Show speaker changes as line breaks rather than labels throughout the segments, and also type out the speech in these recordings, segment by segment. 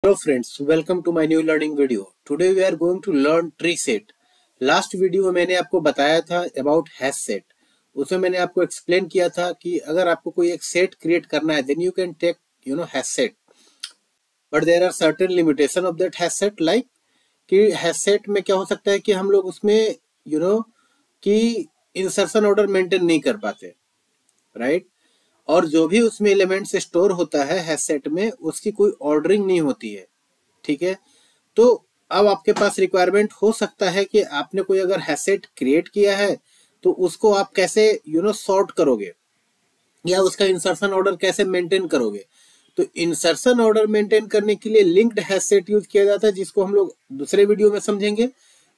Hello friends, welcome to my new learning video. Today we are going to learn tree set. Last video में मैंने आपको बताया था about hash set. उसमें मैंने आपको एक्सप्लेन किया था कि अगर आपको कोई एक सेट क्रिएट करना है then you can take hash set, but there are certain limitation of that hash set. Like कि हैश सेट में क्या हो सकता है कि हम लोग उसमें कि इंसर्शन ऑर्डर मेंटेन नहीं कर पाते, राइट? और जो भी उसमें एलिमेंट्स स्टोर होता है हैश सेट में उसकी कोई ऑर्डरिंग नहीं होती है, ठीक है? तो अब आपके पास रिक्वायरमेंट हो सकता है कि आपने कोई अगर हैश सेट क्रिएट किया है तो उसको आप कैसे सॉर्ट करोगे या उसका इंसर्शन ऑर्डर कैसे मेंटेन करोगे. तो इंसर्शन ऑर्डर मेंटेन करने के लिए लिंक्ड हैश सेट यूज किया जाता है, जिसको हम लोग दूसरे वीडियो में समझेंगे.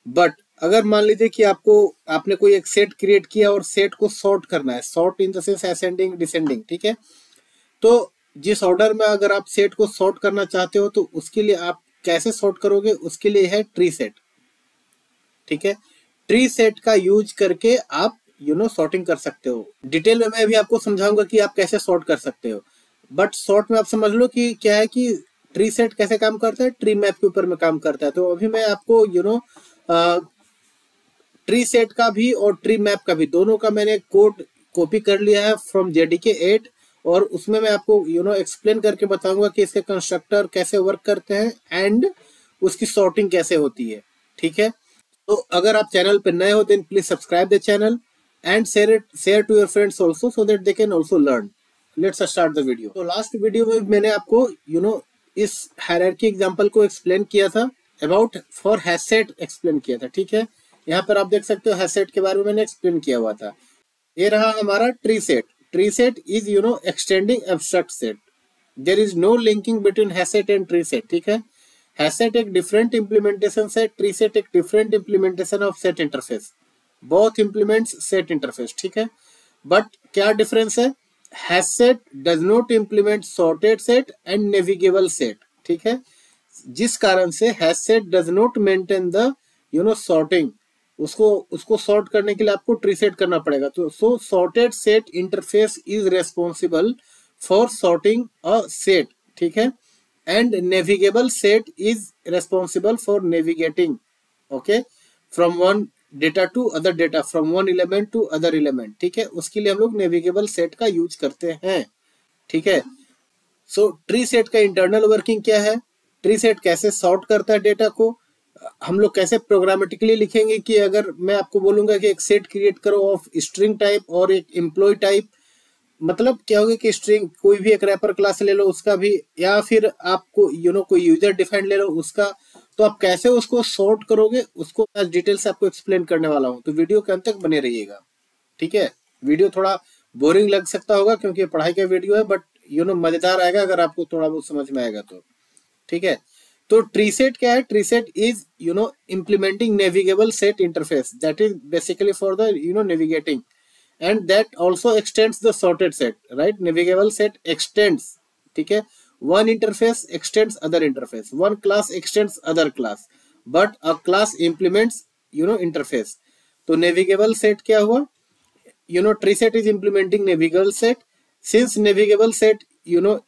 बट अगर मान लीजिए कि आपने कोई एक सेट क्रिएट किया और सेट को सॉर्ट करना है, sort in the sense ascending descending, ठीक है? तो जिस ऑर्डर में अगर आप सेट को सॉर्ट करना चाहते हो तो उसके लिए आप कैसे सॉर्ट करोगे, उसके लिए है ट्री सेट, ठीक है? ट्री सेट का यूज करके आप सॉर्टिंग कर सकते हो. डिटेल में मैं अभी आपको समझाऊंगा कि आप कैसे सॉर्ट कर सकते हो, बट शॉर्ट में आप समझ लो कि क्या है कि ट्री सेट कैसे काम करता है, ट्री मैप के ऊपर में काम करता है. तो अभी मैं आपको ट्री सेट का भी और ट्री मैप का भी दोनों का मैंने कोड कॉपी कर लिया है फ्रॉम JDK 8, और उसमें मैं आपको एक्सप्लेन करके बताऊंगा कि इसके कंस्ट्रक्टर कैसे वर्क करते हैं एंड उसकी सॉर्टिंग कैसे होती है, ठीक है? तो अगर आप चैनल पर नए हो then please subscribe the channel and share to your friends also so that they can also learn. Let's start the video. तो लास्ट वीडियो में मैंने आपको इस हायरार्की एग्जांपल को एक्सप्लेन किया था, about for hash set explain किया था, ठीक है? यहाँ पर आप देख सकते हो हैश सेट के बारे में मैंने एक्सप्लेन किया हुआ था. ये रहा हमारा tree set. Tree set is extending abstract set. There is no linking between hash set and tree set, ठीक है? हैश सेट एक डिफरेंट इंप्लीमेंटेशन है, ट्री सेट एक different implementation of set interface. Both implements set interface, ठीक है? But क्या difference है? Hash set does not implement sorted set and navigable set, ठीक है? जिस कारण से hash set does not maintain the sorting. उसको सॉर्ट करने के लिए आपको ट्री सेट करना पड़ेगा. तो sorted set interface is responsible for sorting a set, ठीक है? And navigable set is responsible for navigating, okay, from one data to other data, from one element to other element, ठीक है? उसके लिए हम लोग नेविगेबल सेट का use करते हैं, ठीक है? सो ट्री सेट का इंटरनल वर्किंग क्या है, ट्री सेट कैसे सॉर्ट करता है डेटा को, हम लोग कैसे प्रोग्रामेटिकली लिखेंगे कि अगर मैं आपको बोलूंगा कि एक सेट क्रिएट करो ऑफ स्ट्रिंग टाइप और एक एम्प्लॉय टाइप, मतलब क्या होगा कि स्ट्रिंग कोई भी एक रैपर क्लास ले लो उसका भी, या फिर आपको कोई यूजर डिफाइंड ले लो उसका, तो आप कैसे उसको सॉर्ट करोगे उसको मैं डिटेल से आपको एक्सप्लेन करने वाला हूँ. तो वीडियो के अंत तक बने रहिएगा, ठीक है? वीडियो थोड़ा बोरिंग लग सकता होगा क्योंकि पढ़ाई का वीडियो है, बट मजेदार आएगा अगर आपको थोड़ा बहुत समझ में आएगा तो, ठीक है? तो ट्री सेट क्या है? Tree set is implementing navigable set interface that is basically for the navigating, and that also extends the sorted set, right? Navigable set extends, ठीक है? One interface extends other interface, one class extends other class, but a class implements interface. तो navigable set क्या हुआ? tree set is implementing navigable set. Since navigable set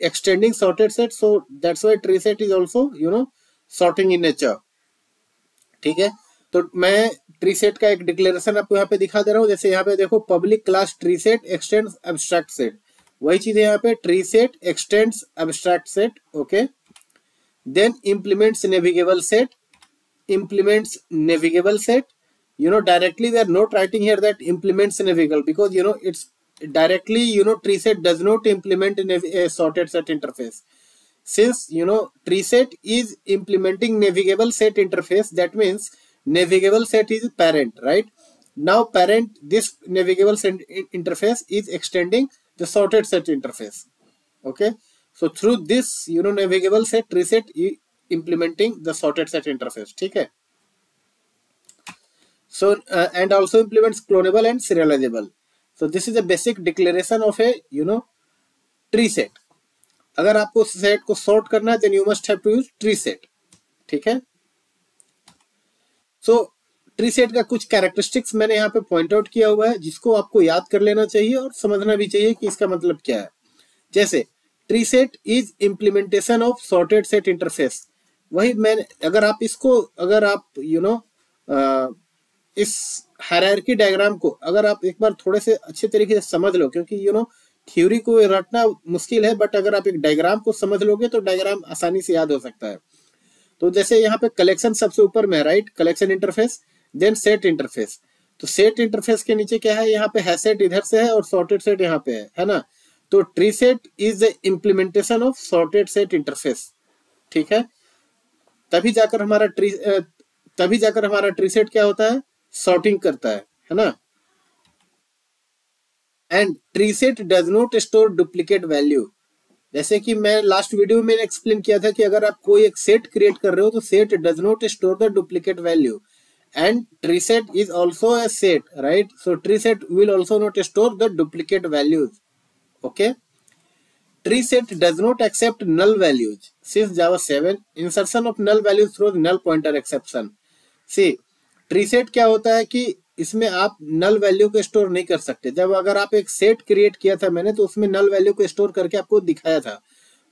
extending sorted set, so that's why tree set is also sorting in nature, ठीक है? तो मैं tree set का एक declaration आपको यहाँ पे दिखा दे रहा हूँ. जैसे यहाँ पे देखो, public class tree set extends abstract set, वही चीज है यहाँ पे, tree set extends abstract set, okay? Then implements navigable set, implements navigable set. Directly we are not writing here that implements navigable, because it's directly tree set does not implement a sorted set interface. Since tree set is implementing navigable set interface, that means navigable set is parent, right? Now parent, this navigable set interface is extending the sorted set interface, okay? So through this navigable set, tree set implementing the sorted set interface, ठीक है? So and also implements clonable and serializable. So this is a basic declaration of a tree set. अगर आपको set को sort करना है then you must have to use tree set, ठीक है? So tree set का कुछ कैरेक्टरिस्टिक्स मैंने यहाँ पे पॉइंट आउट किया हुआ है जिसको आपको याद कर लेना चाहिए और समझना भी चाहिए कि इसका मतलब क्या है. जैसे tree set is implementation of sorted set interface. वही मैंने, अगर आप इस हायरार्की डायग्राम को अगर आप एक बार थोड़े से अच्छे तरीके से समझ लो, क्योंकि थ्योरी को रटना मुश्किल है, बट अगर आप एक डायग्राम को समझ लोगे तो डायग्राम आसानी से याद हो सकता है। तो जैसे यहाँ पे कलेक्शन सबसे ऊपर में है, right, collection interface, then set interface. तो सेट इंटरफेस के नीचे क्या है, यहाँ पे है सेट इधर से है और सॉर्टेड सेट यहाँ पे है ना। तो tree set is the implementation of sorted set interface, ठीक है। तभी जाकर हमारा ट्री सेट क्या होता है, सॉर्टिंग करता है ना। And tree set does not store duplicate value. जैसे कि मैं लास्ट वीडियो में एक्सप्लेन किया था कि अगर आप कोई एक सेट क्रिएट कर रहे हो तो set does not store the duplicate value, and tree set is also a set, right. So tree set will also not store the duplicate values, okay. Tree set does not accept null values. Since Java 7, insertion of null values throws null pointer exception. See, tree set क्या होता है कि इसमें आप null value को store नहीं कर सकते। जब अगर आप एक सेट क्रिएट किया था मैंने, तो उसमें null value को स्टोर करके आपको दिखाया था,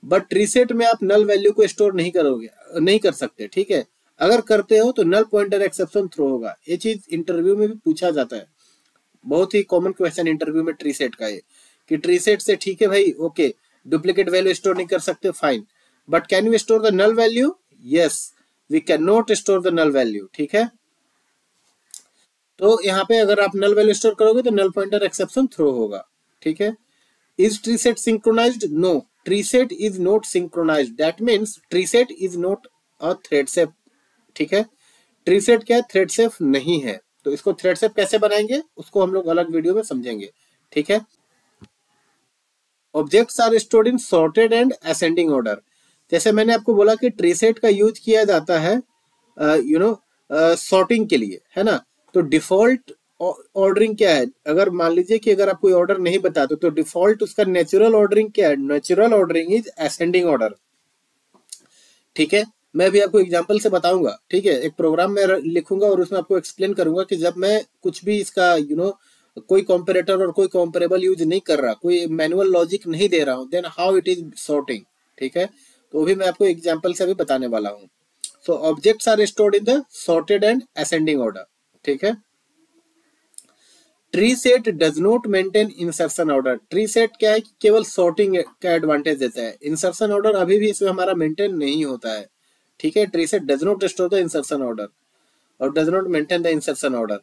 बट ट्री सेट में आप null value को स्टोर नहीं कर सकते, ठीक है। अगर करते हो तो null pointer exception थ्रो होगा। ये चीज इंटरव्यू में भी पूछा जाता है, बहुत ही कॉमन क्वेश्चन इंटरव्यू में ट्री सेट का है कि ट्री सेट से ठीक है भाई, ओके, डुप्लीकेट वैल्यू स्टोर नहीं कर सकते, fine, but can we store the null value? Yes, we can not store the null value, ठीक है। तो यहाँ पे अगर आप नल वैल्यू स्टोर करोगे तो नल पॉइंटर एक्सेप्शन थ्रो होगा, ठीक है। Is tree set synchronized? No, tree set is not synchronized. That means tree set is not a thread safe, ठीक है। ट्री सेट क्या है, थ्रेड सेफ नहीं है। तो इसको थ्रेड सेफ कैसे बनाएंगे उसको हम लोग अलग वीडियो में समझेंगे, ठीक है। Objects are stored in sorted and ascending order. जैसे मैंने आपको बोला कि ट्री सेट का यूज किया जाता है सॉर्टिंग के लिए, है ना। तो डिफॉल्ट ऑर्डरिंग क्या है, अगर मान लीजिए कि अगर आप कोई ऑर्डर नहीं बताते तो डिफॉल्ट उसका नेचुरल ऑर्डरिंग क्या है, natural ordering is ascending order, ठीक है। मैं भी आपको एग्जांपल से बताऊंगा, ठीक है। एक प्रोग्राम में लिखूंगा और उसमें आपको एक्सप्लेन करूंगा कि जब मैं कुछ भी इसका कोई कॉम्परेटर और कोई कॉम्परेबल यूज नहीं कर रहा, कोई मैनुअल लॉजिक नहीं दे रहा हूं, then how it is sorting, ठीक है। तो वो भी मैं आपको एग्जांपल से भी बताने वाला हूं। So objects are stored in the sorted and ascending order, ठीक है। Tree set does not maintain insertion order. Tree set क्या है कि केवल सॉर्टिंग का एडवांटेज देता है, इंसर्शन ऑर्डर अभी भी इसमें हमारा मेंटेन नहीं होता है, ठीक है। Tree set does not store the insertion order और does not maintain the insertion order.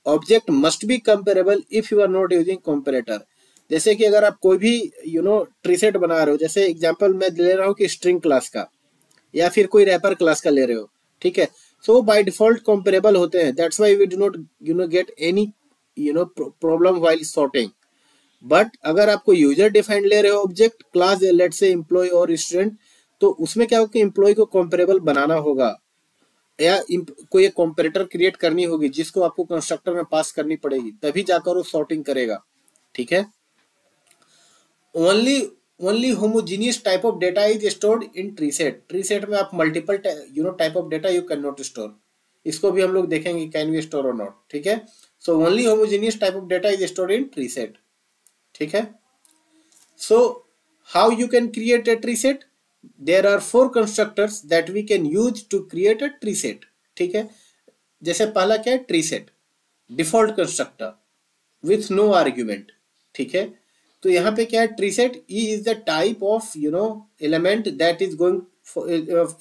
Object must be comparable if you are not using comparator. जैसे कि अगर आप कोई भी ट्री सेट बना रहे हो, जैसे एग्जांपल मैं ले रहा हूँ कि स्ट्रिंग क्लास का या फिर कोई रैपर क्लास का ले रहे हो, ठीक है। सो बाय डिफॉल्ट कंपेरेबल होते हैं, that's why we do not get any problem while sorting. But अगर आपको यूजर डिफाइंड ले रहे हो object class, let's say employee और स्टूडेंट, तो उसमें क्या होगा कि एम्प्लॉय को कंपेरेबल बनाना होगा या कोई एक कंपैरेटर क्रिएट करनी होगी जिसको आपको कंस्ट्रक्टर में पास करनी पड़ेगी, तभी जाकर वो सॉर्टिंग करेगा, ठीक है। Only homogeneous type of data is stored in tree set. Tree set में आप multiple type of data you can not store. इसको भी हम लोग देखेंगे कैन वी स्टोर और नॉट, ठीक है। So only homogeneous type of data is stored in tree set, ठीक है। So how you can create a tree set? There are 4 constructors that we can use to create a tree set, ठीक है। जैसे पहला क्या है, tree set default constructor with no argument, ठीक है। तो यहाँ पे क्या है, tree set E is the type of element that is going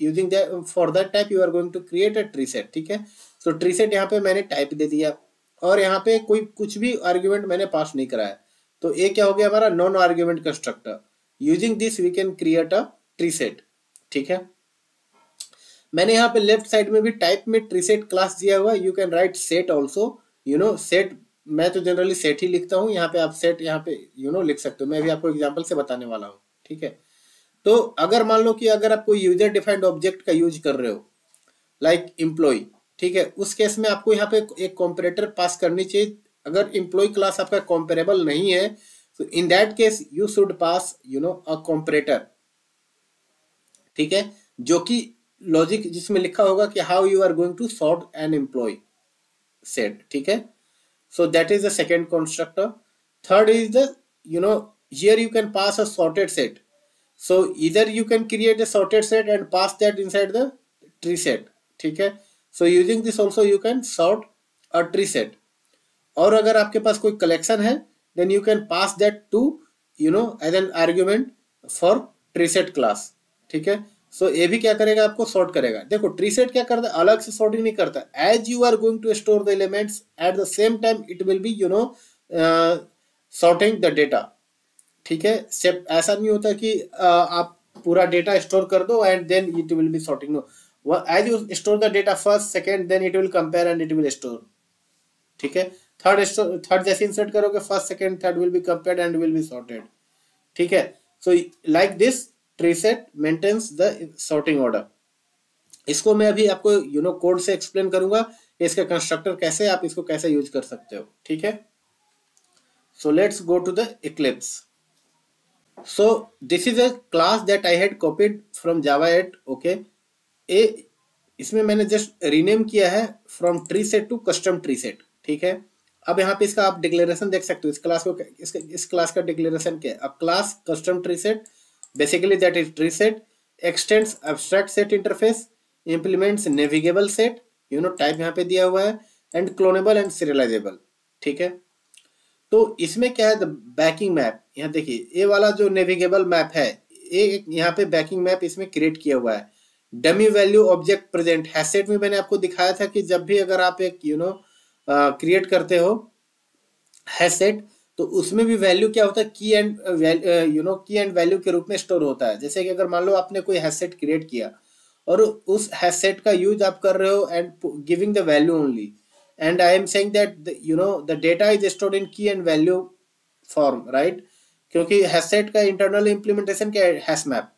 using for that type you are going to create a tree set, ठीक है। सो ट्री सेट यहाँ पे मैंने टाइप दे दिया और यहाँ पे कोई कुछ भी आर्ग्यूमेंट मैंने पास नहीं कराया, तो ये क्या हो गया हमारा non argument constructor. Using this we can create a tree set, ठीक है। मैंने यहाँ पे लेफ्ट साइड में भी टाइप में ट्री सेट क्लास दिया हुआ, you can write set also set. मैं तो जनरली सेट ही लिखता हूँ, यहाँ पे आप सेट यहाँ पे लिख सकते हो, मैं भी आपको एग्जांपल से बताने वाला हूँ, ठीक है। तो अगर मान लो कि अगर आप कोई यूजर डिफाइंड ऑब्जेक्ट का यूज कर रहे हो लाइक एम्प्लॉय, ठीक है, उस केस में आपको यहाँ पे एक कॉम्परेटर पास करनी चाहिए। अगर एम्प्लॉय क्लास आपका कॉम्पेरेबल नहीं है तो in that case you should pass a comparator, ठीक है, जो कि लॉजिक जिसमें लिखा होगा कि how you are going to sort an employee set, ठीक है। So that is the second constructor. Third is the here you can pass a sorted set. So either you can create a sorted set and pass that inside the tree set, ठीक है. So using this also you can sort a tree set. और अगर आपके पास कोई collection है then you can pass that to as an argument for tree set class, ठीक है. सो ये भी क्या करेगा, आपको सॉर्ट करेगा. देखो ट्री सेट क्या करता है, अलग से सॉर्टिंग नहीं करता. As you are going to store the elements at the same time it will be sorting the data, ठीक है. सिर्फ ऐसा नहीं होता कि आप पूरा डेटा स्टोर कर दो and then it will be sorting. No, as you store the data first second then it will compare and it will store, ठीक है. थर्ड जैसे इंसर्ट करोगे first second third will be compared and will be sorted, ठीक है. So like this tree set maintains the sorting order. इसको मैं अभी आपको कोड से एक्सप्लेन करूंगा इसका कंस्ट्रक्टर कैसे, आप इसको कैसे यूज कर सकते हो, ठीक है. So let's go to the eclipse. So this is a class that I had copied from Java 8. okay. इसमें मैंने जस्ट रीनेम किया है from tree set to custom tree set, ठीक है. अब यहाँ पे इसका आप डिक्लेरेशन देख सकते हो. इस क्लास को इस क्लास का डिक्लेरेशन क्या है. अब class custom tree set basically that is tree set extends abstract set interface, implements navigable set, type यहाँ पे दिया हुआ है, एंड क्लोनेबल एंड सीरियलाइजेबल, ठीक है. तो इसमें क्या है, द बैकिंग मैप. यहाँ देखिए ये वाला जो नेविगेबल मैप है, ये यहाँ पे बैकिंग मैप इसमें क्रिएट किया हुआ है. Dummy value object present HashSet में मैंने आपको दिखाया था कि जब भी अगर आप एक क्रिएट करते हो हैशसेट तो उसमें भी वैल्यू क्या होता है, की एंड वैल्यू के रूप में स्टोर होता है. जैसे कि अगर मान लो आपने कोई हैशसेट क्रिएट किया और उस हैशसेट का यूज आप कर रहे हो and giving the value only, and I am saying that the data is stored in key and value form, right? क्योंकि हैश सेट का इंटरनल इम्प्लीमेंटेशन क्या है, hash map.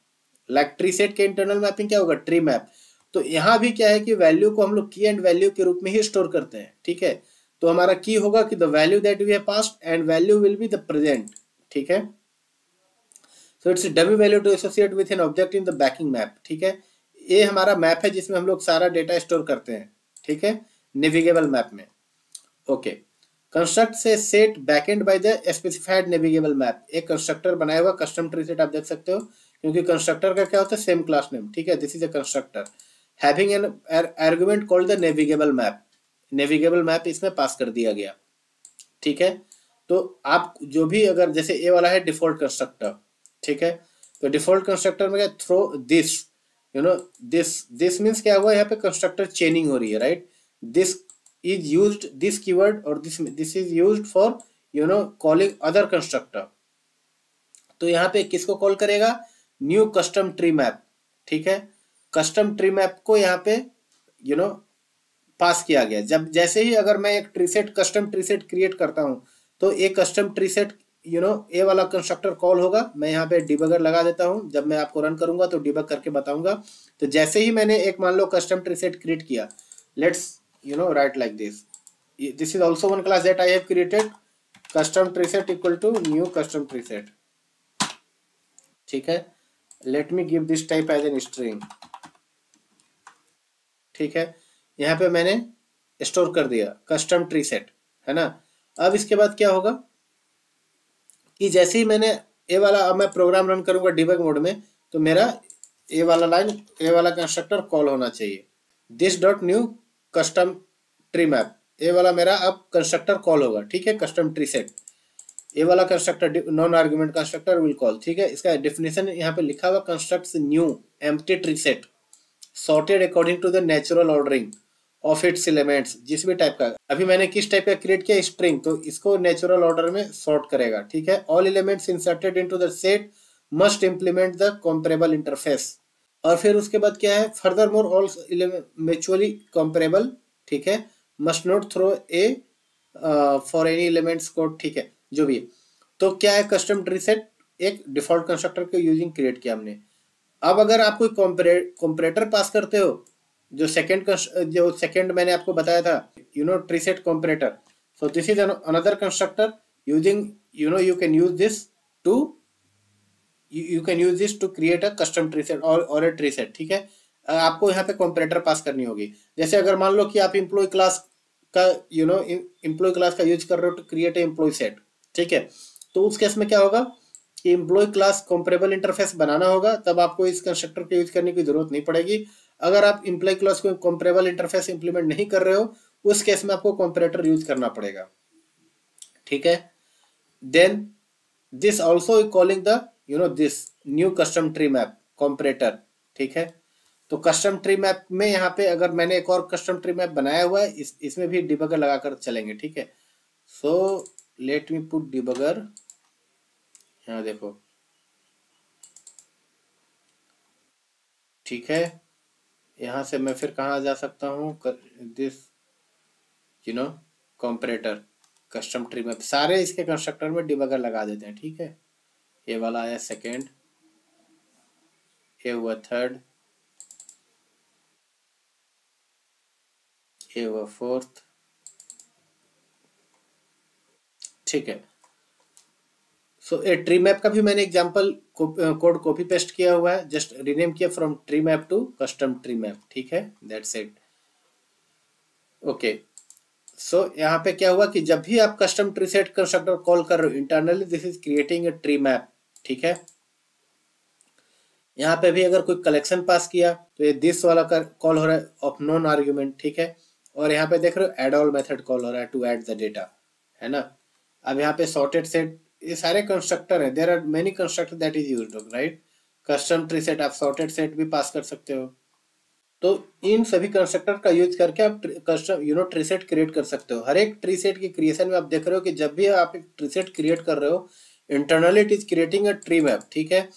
Like tree set के इंटरनल मैपिंग क्या होगा, tree map. तो यहाँ भी क्या है कि वैल्यू को हम लोग की एंड वैल्यू के रूप में ही स्टोर करते हैं, ठीक है. तो हमारा की होगा कि the value that we have passed and value will be the present, ठीक है. So it's dummy value to associate with an object in the backing map, ठीक है. ये हमारा मैप है जिसमें हम लोग सारा डेटा स्टोर करते हैं, ठीक है, नेविगेबल मैप में. ओके. कंस्ट्रक्ट से set backend by the specified navigable map. एक कंस्ट्रक्टर बनाया हुआ कस्टम ट्री सेट आप देख सकते हो, क्योंकि कंस्ट्रक्टर का क्या होता है, सेम क्लास नेम, ठीक है. This is a constructor having an argument called the navigable map. Navigable map इसमें पास कर दिया गया, ठीक है. तो आप जो भी अगर जैसे ए वाला है डिफॉल्ट कंस्ट्रक्टर, ठीक है. तो डिफॉल्ट कंस्ट्रक्टर में क्या, थ्रो दिस दिस मीन्स क्या हुआ, यहाँ पे कंस्ट्रक्टर चेनिंग हो रही है, right. this is used, this keyword or this is used for calling other constructor. तो यहाँ पे किसको कॉल करेगा, न्यू कस्टम ट्री मैप, ठीक है. कस्टम ट्री मैप को यहाँ पे पास किया गया. जब जैसे ही अगर मैं एक tree set custom tree set create करता हूँ तो एक कस्टम ट्री सेट ए वाला कंस्ट्रक्टर कॉल होगा. मैं यहाँ पे डिबगर लगा देता हूँ, जब मैं आपको रन करूंगा तो डिबग करके बताऊंगा. तो जैसे ही मैंने एक मान लो कस्टम ट्री सेट क्रिएट किया, let's write like this. This is also one class that I have created, custom tree set equal to new custom tree set, ठीक है. let me give this type as an string, ठीक है. यहाँ पे मैंने store कर दिया custom tree set, है ना. अब इसके बाद क्या होगा कि जैसे ही मैंने ए वाला, अब मैं प्रोग्राम रन करूंगा डिबग मोड में, तो मेरा ए वाला लाइन, ए वाला कंस्ट्रक्टर कॉल होना चाहिए. This dot new custom tree map, ये वाला मेरा अब कंस्ट्रक्टर कॉल होगा, ठीक है. कस्टम ट्री सेट, ये वाला constructor non argument constructor will call, ठीक है. इसका डेफिनेशन यहाँ पे लिखा हुआ, constructs new empty tree set sorted according to the natural ordering of its elements. जिस भी टाइप का, अभी मैंने किस टाइप का क्रिएट किया, स्ट्रिंग, तो इसको नेचुरल ऑर्डर में सॉर्ट करेगा, ठीक है. All elements inserted into the set must implement the comparable interface. और फिर उसके बाद क्या है, further more all mutually comparable, ठीक है. Must not throw a for any elements code, ठीक है, जो भी है. तो क्या है, कस्टम ट्री सेट एक डिफॉल्ट कंस्ट्रक्टर के यूजिंग क्रिएट किया हमने. अब अगर आप कोई कंपैरेटर पास करते हो, जो सेकंड मैंने आपको बताया था, tree set comparator. So this is another constructor using, you can use this to create a custom tree set or a tree set, ठीक है. आपको यहाँ पे कंपैरेटर पास करनी होगी. जैसे अगर मान लो कि आप एम्प्लॉय क्लास का एम्प्लॉय क्लास का यूज कर रहे हो to create a employee set, ठीक है. तो उस केस में क्या होगा कि एम्प्लॉय क्लास कंपेरेबल इंटरफेस बनाना होगा, तब आपको इस कंस्ट्रक्टर को यूज करने की जरूरत नहीं पड़ेगी। अगर आप एम्प्लॉय क्लास को कंपेरेबल इंटरफेस इंप्लीमेंट नहीं कर रहे हो, उस केस में आपको कंपैरेटर यूज करना पड़ेगा। ठीक है, then this also calling the this new custom tree map comparator. ठीक है, तो कस्टम ट्री मैप में यहाँ पे अगर मैंने एक और कस्टम ट्री मैप बनाया हुआ है, इसमें भी डिबगर लगाकर चलेंगे। ठीक है, सो लेट मी पुट डिबगर। यहाँ देखो, ठीक है, यहाँ से मैं फिर कहाँ जा सकता हूँ, this you know comparator custom tree map, सारे इसके कंस्ट्रक्टर में डिबगर लगा देते हैं। ठीक है, ये वाला आया सेकेंड, ये हुआ थर्ड, ये हुआ फोर्थ। ठीक है, सो ए ट्री मैप का भी मैंने एग्जांपल कोड कॉपी पेस्ट किया हुआ है, जस्ट रीनेम किया from tree map to custom tree map. ठीक है, दैट्स इट। ओके, सो यहाँ पे क्या हुआ कि जब भी आप custom tree set constructor call कर रहे हो internally, this is creating a tree map. ठीक है, यहाँ पे भी अगर कोई कलेक्शन पास किया तो ये दिस वाला कॉल हो रहा है ऑफ नॉन आर्ग्यूमेंट। ठीक है, और यहाँ पे देख रहे हो एड ऑल मेथड कॉल हो रहा है टू ऐड द डेटा, है ना। अब यहाँ पे सॉर्टेड सेट, ये सारे कंस्ट्रक्टर है, there are many constructor that is used, right. Custom tree set, आप सॉर्टेड सेट भी पास कर सकते हो। तो इन सभी कंस्ट्रक्टर का यूज करके आप कस्टम ट्री सेट क्रिएट कर सकते हो। हर एक ट्री सेट की क्रिएशन में आप देख रहे हो कि जब भी आप एक ट्री सेट क्रिएट कर रहे हो, internally it is creating a tree map. ठीक है,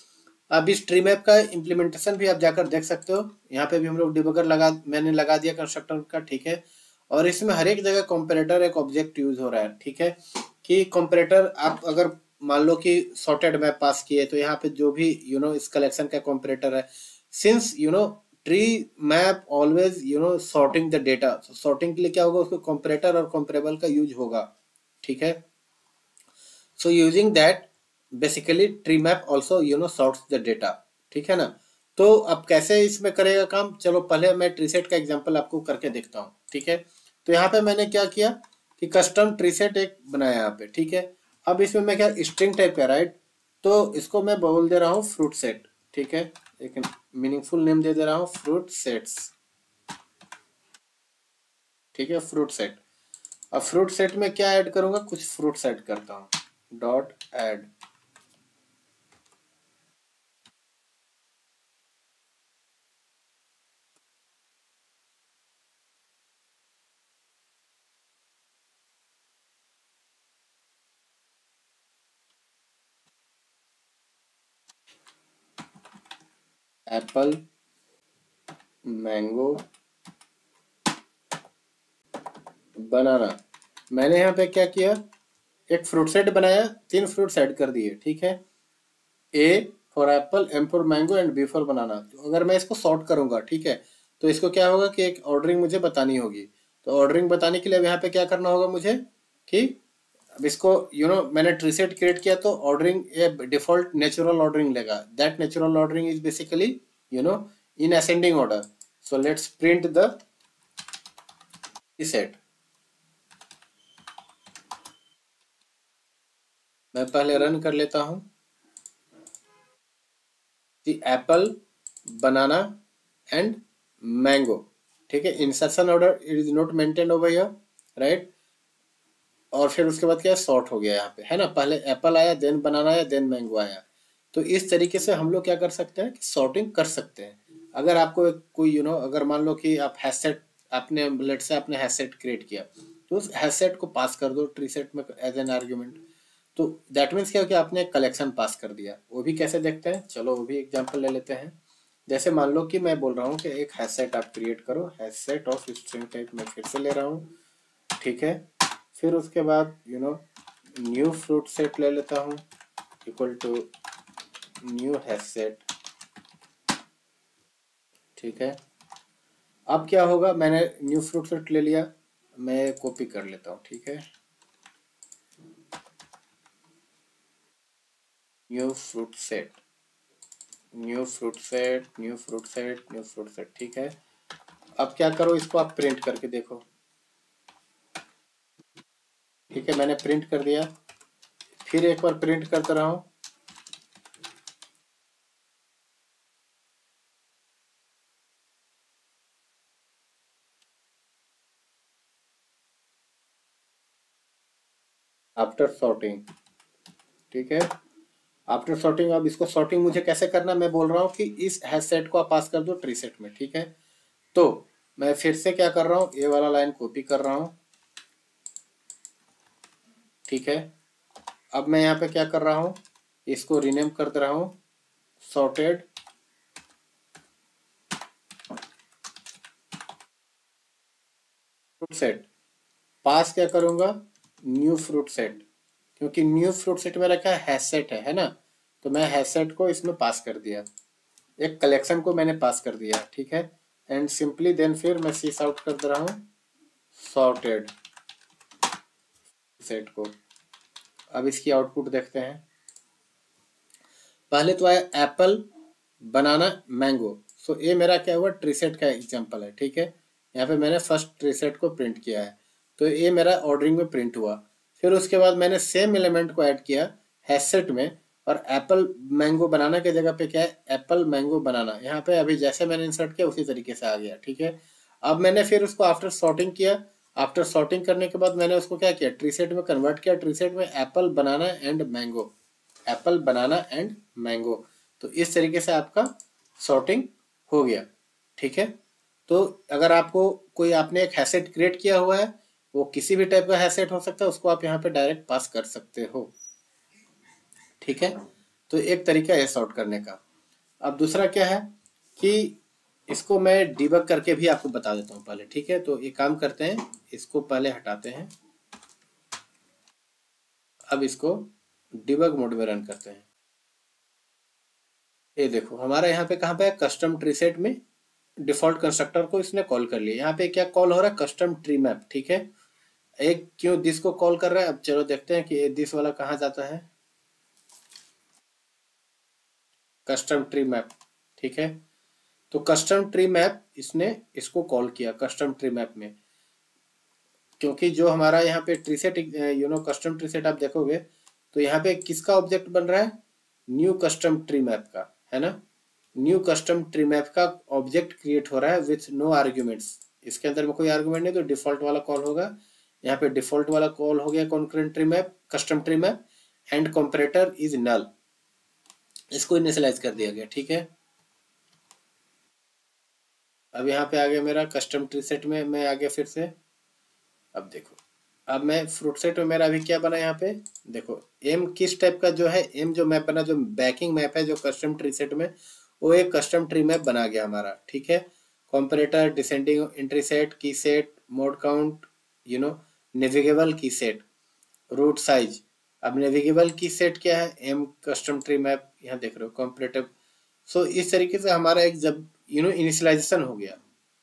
अब इस ट्री मैप का इम्प्लीमेंटेशन भी आप जाकर देख सकते हो। यहाँ पे भी हम लोग डिबगर मैंने लगा दिया कंस्ट्रक्टर का। ठीक है, और इसमें हर एक जगह कंपैरेटर एक ऑब्जेक्ट यूज हो रहा है। ठीक है, कि कंपैरेटर आप अगर मान लो कि सॉर्टेड मैप पास किए, तो यहाँ पे जो भी इस कलेक्शन का कंपैरेटर है, since tree map always sorting the data, sorting के लिए क्या होगा, उसको कंपैरेटर और कंपेरेबल का यूज होगा। ठीक है, so using that basically tree map also sorts the data. ठीक है ना। तो अब कैसे इसमें करेगा काम, चलो पहले मैं ट्री सेट का एग्जांपल आपको करके देखता हूँ। ठीक है, तो यहाँ पे मैंने क्या किया कि कस्टम ट्री सेट एक बनाया यहाँ पे। ठीक है, अब इसमें मैं क्या स्ट्रिंग टाइप का, राइट, तो इसको मैं बोल दे रहा हूँ फ्रूट सेट। ठीक है, एक मीनिंगफुल नेम दे रहा हूँ, फ्रूट सेट्स। ठीक है, फ्रूट सेट। अब फ्रूट सेट में क्या ऐड करूंगा, कुछ फ्रूट ऐड करता हूँ, डॉट ऐड एप्पल, मैंगो, बनाना। मैंने यहाँ पे क्या किया, एक फ्रूट सेट बनाया, 3 फ्रूट्स ऐड कर दिए। ठीक है, A for apple, M for mango and B for banana. तो अगर मैं इसको सॉर्ट करूंगा, ठीक है, तो इसको क्या होगा कि एक ऑर्डरिंग मुझे बतानी होगी। तो ऑर्डरिंग बताने के लिए अब यहाँ पे क्या करना होगा मुझे कि अब इसको मैंने ट्री सेट क्रिएट किया, तो ऑर्डरिंग ये डिफॉल्ट नेचुरल ऑर्डरिंग लेगा। That natural ordering is basically in ascending order. So let's print the set. मैं पहले रन कर लेता हूँ। Apple, banana and mango. ठीक है, insertion order it is not maintain over here, right. और फिर उसके बाद क्या सॉर्ट हो गया यहाँ पे, है ना। पहले एप्पल आया, देन बनाना आया, देन मैंगो आया। तो इस तरीके से हम लोग क्या कर सकते हैं कि सॉर्टिंग कर सकते हैं। अगर आपको कोई अगर मान लो कि आप हैशसेट, आपने लेट से आपने हैशसेट क्रिएट किया, तो उस हैशसेट को पास कर दो ट्री सेट में एज एन आर्ग्यूमेंट। तो दैट मीन्स क्या हो कि आपने एक कलेक्शन पास कर दिया। वो भी कैसे देखते हैं, चलो वो भी एग्जांपल ले लेते हैं। जैसे मान लो कि मैं बोल रहा हूँ कि एक हैशसेट आप क्रिएट करो, हैशसेट ऑफ स्ट्रिंग टाइप मैं फिर से ले रहा हूँ। ठीक है, फिर उसके बाद न्यू फ्रूट सेट ले लेता हूँ, इक्वल टू न्यू हैशसेट। ठीक है, अब क्या होगा, मैंने न्यू फ्रूट सेट ले लिया, मैं कॉपी कर लेता हूँ। ठीक है, new fruit set, new fruit set, new fruit set, new fruit set. ठीक है, अब क्या करो, इसको आप प्रिंट करके देखो। ठीक है, मैंने प्रिंट कर दिया, फिर एक बार प्रिंट करता रहा हूँ। आफ्टर सॉर्टिंग, ठीक है। आफ्टर सॉर्टिंग, अब इसको सॉर्टिंग मुझे कैसे करना, मैं बोल रहा हूँ कि इस हैश सेट को आप पास कर दो ट्री सेट में, ठीक है। तो मैं फिर से क्या कर रहा हूँ, ये वाला लाइन कॉपी कर रहा हूँ, ठीक है। अब मैं यहाँ पे क्या कर रहा हूँ, इसको रीनेम कर दे रहा हूँ सॉर्टेड फ्रूट सेट। पास क्या करूंगा, न्यू फ्रूट सेट, क्योंकि न्यू फ्रूट सेट में रखा है हैश सेट है ना। तो मैं हैश सेट को इसमें पास कर दिया, एक कलेक्शन को मैंने पास कर दिया, ठीक है। एंड सिंपली देन फिर मैं सीस आउट कर दे रहा हूँ सॉर्टेड सेट को। अब इसकी आउटपुट देखते हैं। पहले तो आया एप्पल, बनाना, मैंगो। सो ये मेरा क्या हुआ, ट्री सेट का एग्जांपल है, ठीक है। यहाँ पे मैंने फर्स्ट ट्री सेट को प्रिंट किया है, तो ये मेरा ऑर्डरिंग में प्रिंट हुआ। फिर उसके बाद मैंने सेम एलिमेंट को ऐड किया हैश सेट में, और एप्पल मैंगो बनाना की जगह पे क्या है, एप्पल मैंगो बनाना। यहाँ पे अभी जैसे मैंने इंसर्ट किया उसी तरीके से आ गया, ठीक है। अब मैंने फिर उसको आफ्टर सॉर्टिंग किया। आफ्टर सॉर्टिंग करने के बाद मैंने उसको क्या किया, ट्री सेट में कन्वर्ट किया। ट्री सेट में Apple, banana and mango, Apple, banana and mango. तो इस तरीके से आपका सॉर्टिंग हो गया, ठीक है। तो अगर आपको कोई, आपने एक हैशसेट क्रिएट किया हुआ है, वो किसी भी टाइप का हैशसेट हो सकता है, उसको आप यहाँ पे डायरेक्ट पास कर सकते हो, ठीक है। तो एक तरीका है सॉर्ट करने का। अब दूसरा क्या है कि इसको मैं डिबग करके भी आपको बता देता हूँ पहले, ठीक है। तो ये काम करते हैं, इसको पहले हटाते हैं। अब इसको डिबग मोड में रन करते हैं। ये देखो हमारा यहाँ पे कहाँ पे है, कस्टम ट्री सेट में डिफॉल्ट कंस्ट्रक्टर को इसने कॉल कर लिया। यहाँ पे क्या कॉल हो रहा है, कस्टम ट्री मैप, ठीक है। एक क्यों दिस को कॉल कर रहा है, अब चलो देखते हैं कि दिस वाला कहाँ जाता है, कस्टम ट्री मैप, ठीक है। तो कस्टम ट्री मैप इसने इसको कॉल किया कस्टम ट्री मैप में, क्योंकि जो हमारा यहाँ पे tree set, custom tree set आप देखोगे तो यहाँ पे किसका ऑब्जेक्ट बन रहा है, न्यू कस्टम ट्री मैप का, है ना। न्यू कस्टम ट्री मैप का ऑब्जेक्ट क्रिएट हो रहा है विथ नो आर्ग्यूमेंट्स। इसके अंदर में कोई आर्ग्यूमेंट नहीं, तो डिफॉल्ट वाला कॉल होगा। यहाँ पे डिफॉल्ट वाला कॉल हो गया concurrent tree map, custom tree map, and comparator is null, इसको इनिशियलाइज कर दिया गया, ठीक है। अब यहाँ पे आ गया मेरा कस्टम ट्री सेट में, मैं आ गया फिर से। अब देखो, अब मैं फ्रूट सेट में मेरा अभी क्या बना, यहाँ पे देखो एम किस टाइप का जो है, एम जो मैप बना, जो बैकिंग मैप है जो कस्टम ट्री सेट में, वो एक कस्टम ट्री मैप बना गया हमारा, ठीक है। कॉम्परेटर, डिसेंडिंग एंट्री सेट, की सेट, मोड काउंट, नेविगेबल की सेट, रूट साइज। अब नेविगेबल की सेट क्या है, एम कस्टम ट्री मैप, यहाँ देख रहे हो कॉम्परेटिव। सो इस तरीके से हमारा एक जब इनिशियलाइजेशन हो गया,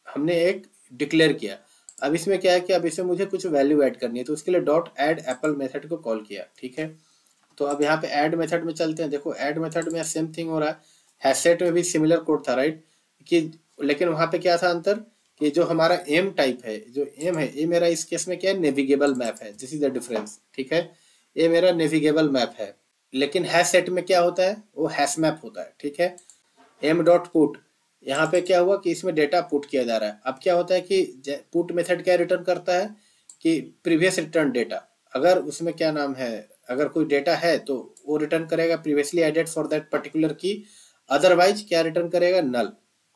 हमने एक डिक्लेयर किया। अब इसमें क्या है कि अब इसमें मुझे कुछ वैल्यू ऐड करनी है, तो उसके लिए डॉट ऐड एप्पल मेथड को कॉल किया, ठीक है। तो अब यहाँ पे ऐड मेथड में चलते हैं। देखो ऐड मेथड में सेम थिंग हो रहा है, हैशसेट में भी सिमिलर कोड था, राइट, कि लेकिन वहाँ पे क्या था अंतर, कि जो हमारा एम टाइप है, जो एम है, ये मेरा इस केस में क्या है, नेविगेबल मैप है, दिस इज द डिफरेंस, ठीक है। ये मेरा नेविगेबल मैप है, लेकिन हैश सेट में क्या होता है, वो हैश मैप होता है, ठीक है। एम डॉट पुट, यहाँ पे क्या हुआ कि इसमें डेटा पुट किया जा रहा है। अब क्या होता है कि पुट मेथड क्या रिटर्न करता है कि प्रीवियस रिटर्न डेटा, अगर उसमें क्या नाम है, अगर कोई डेटा है तो वो रिटर्न करेगा previously added for that particular key, otherwise क्या रिटर्न करेगा, नल।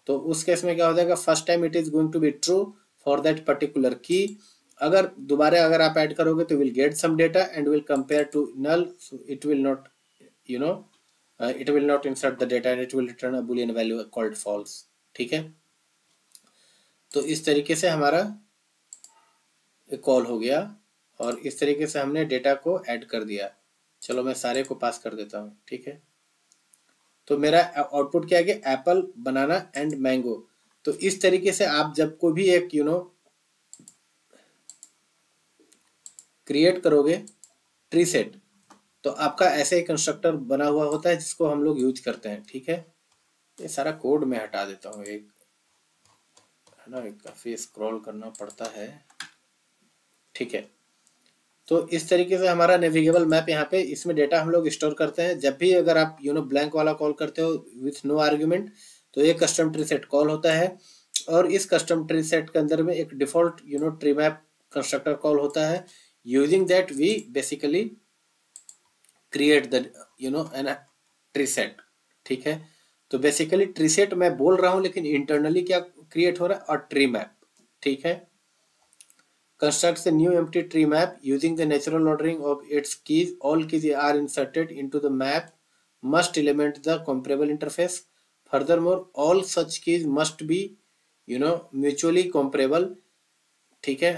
तो उस केस में क्या हो जाएगा, first time it is going to be true for that particular key, अगर दोबारा अगर आप ऐड करोगे तो will get some data and will compare to null, so it will not you know it will not insert the data and it will return a boolean value called false, ठीक है। तो इस तरीके से हमारा call हो गया, और इस तरीके से हमने डेटा को ऐड कर दिया। चलो मैं सारे को पास कर देता हूँ, ठीक है। तो मेरा आउटपुट क्या है, एप्पल, बनाना एंड मैंगो। तो इस तरीके से आप जब को भी एक क्रिएट करोगे ट्री सेट, तो आपका ऐसे ही कंस्ट्रक्टर बना हुआ होता है जिसको हम लोग यूज करते हैं, ठीक है। ये सारा कोड मैं हटा देता हूँ, एक है ना, काफी स्क्रॉल करना पड़ता है, ठीक है। तो इस तरीके से हमारा नेविगेबल मैप यहाँ पे, इसमें डेटा हम लोग स्टोर करते हैं। जब भी अगर आप ब्लैंक वाला कॉल करते हो विथ नो आर्ग्यूमेंट, तो ये कस्टम ट्री सेट कॉल होता है, और इस कस्टम ट्री सेट के अंदर में एक default tree map constructor call होता है। Using that we basically create the an tree set. ठीक है, तो बेसिकली ट्री सेट मैं बोल रहा हूं, लेकिन इंटरनली क्या क्रिएट हो रहा है, और ट्री मैप। ठीक है, constructs a new empty tree map using the natural ordering of its keys. All keys are inserted into the map, must element the comparable interface. Furthermore, all such keys must be mutually comparable। ठीक है,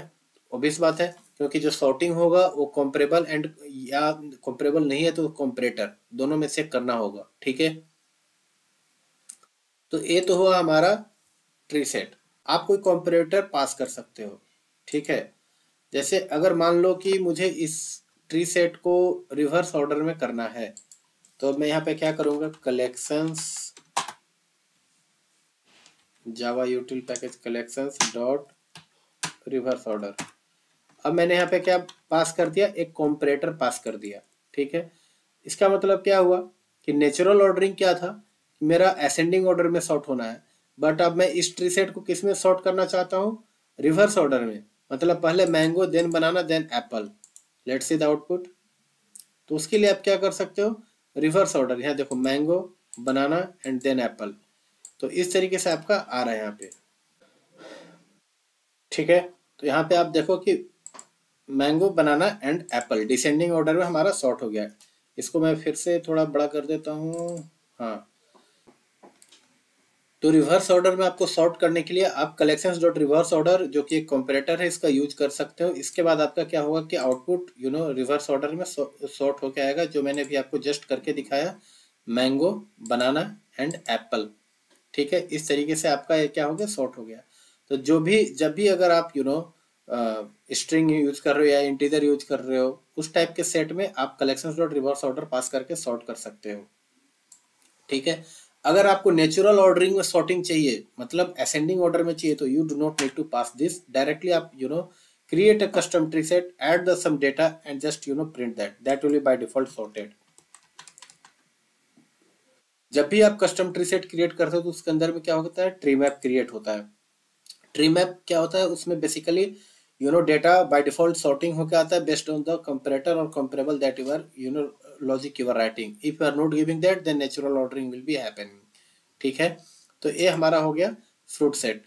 obvious बात है, क्योंकि जो sorting होगा वो comparable and या comparable नहीं है तो कंपैरेटर दोनों में से करना होगा। ठीक है, तो ये तो हुआ हमारा ट्री सेट। आप कोई कंपैरेटर पास कर सकते हो। ठीक है, जैसे अगर मान लो कि मुझे इस ट्री सेट को रिवर्स ऑर्डर में करना है, तो मैं यहाँ पे क्या करूँगा, collections Java util package collections dot reverse order. अब मैंने यहाँ पे क्या पास कर दिया, एक कंपैरेटर पास कर दिया। ठीक है, इसका मतलब क्या हुआ कि नेचुरल ऑर्डरिंग क्या था, मेरा असेंडिंग ऑर्डर में सॉर्ट होना है, बट अब मैं इस ट्री सेट को किस में सॉर्ट करना चाहता हूँ, रिवर्स ऑर्डर में। मतलब पहले mango then banana then apple. Let's see the output. तो उसके लिए आप क्या कर सकते हो, रिवर्स ऑर्डर। यहाँ देखो mango banana and then apple, तो इस तरीके से आपका आ रहा है यहाँ पे। ठीक है, तो यहाँ पे आप देखो कि mango banana and Apple descending order में हमारा सॉर्ट हो गया। इसको मैं फिर से थोड़ा बड़ा कर देता हूँ। हाँ, तो रिवर्स ऑर्डर में आपको सॉर्ट करने के लिए आप कलेक्शंस डॉट रिवर्स ऑर्डर, जो कि एक कंपैरेटर है, इसका यूज कर सकते हो। इसके बाद आपका क्या होगा कि आउटपुट रिवर्स ऑर्डर में सॉर्ट होके आएगा, जो मैंने भी आपको जस्ट करके दिखाया, मैंगो बनाना एंड एप्पल। ठीक है, इस तरीके से आपका ये क्या हो गया, सॉर्ट हो गया। तो जब भी अगर आप स्ट्रिंग यूज कर रहे हो या इंटीजर यूज कर रहे हो, उस टाइप के सेट में आप collections dot reverse order pass करके सॉर्ट कर सकते हो। ठीक है, अगर आपको नेचुरल ऑर्डरिंग में सॉर्टिंग चाहिए, मतलब असेंडिंग ऑर्डर में चाहिए, तो you do not need to pass this directly. आप create a custom tree set, add the some data and just print that will be by default sorted. जब भी आप कस्टम ट्री सेट क्रिएट करते हो तो उसके अंदर में क्या होता है, ट्री मैप क्रिएट होता है। ट्री मैप क्या होता है, उसमें basically data by default sorting होकर आता है बेस्ड ऑन द कंपैरेटर और comparable that you are logic you are writing. If you are not giving that then natural ordering will be happening. ठीक है, तो ये हमारा हो गया फ्रूट सेट।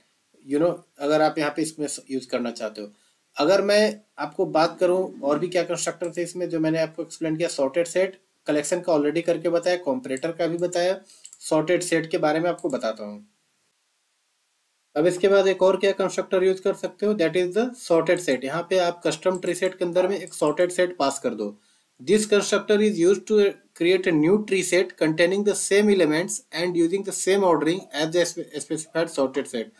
अगर आप यहाँ पे इसमें यूज करना चाहते हो। अगर मैं आपको बात करूं और भी क्या कंस्ट्रक्टर थे इसमें, जो मैंने आपको एक्सप्लेन किया, सॉर्टेड सेट कलेक्शन का ऑलरेडी करके बताया, कंपैरेटर का भी बताया, सॉर्टेड सेट के बारे में आपको बताता हूँ। अब इसके बाद एक और क्या कंस्ट्रक्टर यूज कर सकते हो, that is the sorted set. यहाँ पे आप कस्टम ट्री सेट के अंदर में एक सॉर्टेड सेट पास कर दो। This constructor is used to create a new tree set containing the same elements and using the same ordering as the specified sorted set।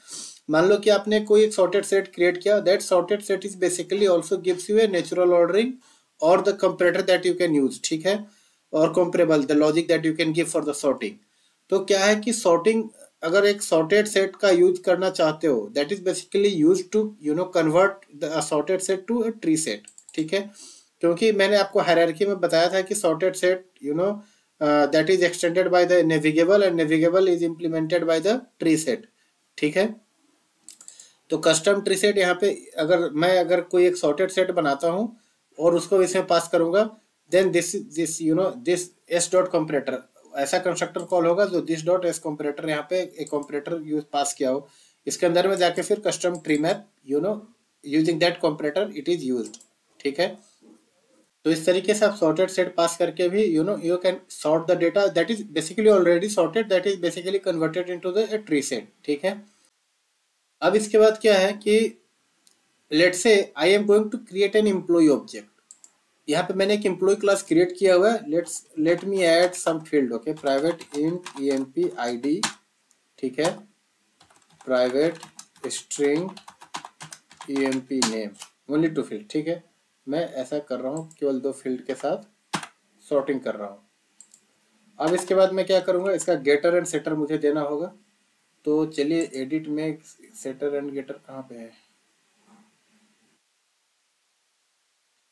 मान लो कि आपने कोई एक sorted set create किया, that sorted set is basically also gives you a natural ordering or the comparator that you can use। ठीक है, और comparable the logic that you can give for the sorting। तो क्या है कि sorting अगर एक sorted set का यूज करना चाहते हो, that is basically used to convert the sorted set to a tree set। ठीक है, क्योंकि मैंने आपको हायरार्की में बताया था कि sorted set that is extended by the navigable and navigable is implemented by the tree set. ठीक है, तो कस्टम ट्री सेट यहाँ पे अगर कोई एक सॉर्टेड सेट बनाता हूँ और उसको इसमें पास करूंगा, then this S dot comparator ऐसा कंस्ट्रक्टर कॉल होगा, जो दिस डॉट एस कंपैरेटर यहाँ पे एक कंपैरेटर यूज पास किया हो, इसके अंदर में जाके फिर custom tree map using that comparator it is used. ठीक है, तो इस तरीके से आप सॉर्टेड सेट पास करके भी you can sort the data that is basically already sorted, that is basically converted into the tree set. ठीक है, अब इसके बाद क्या है कि let's say I am going to create an employee object. यहाँ पे मैंने एक एम्प्लॉय क्लास क्रिएट किया हुआ है। Let me add some field. Okay, private int emp id। ठीक है, private string emp name, only 2 field. ठीक है, मैं ऐसा कर रहा हूँ, केवल 2 फील्ड के साथ सॉर्टिंग कर रहा हूँ। अब इसके बाद मैं क्या करूँगा, इसका गेटर एंड सेटर मुझे देना होगा। तो चलिए एडिट में सेटर एंड गेटर कहाँ पे है,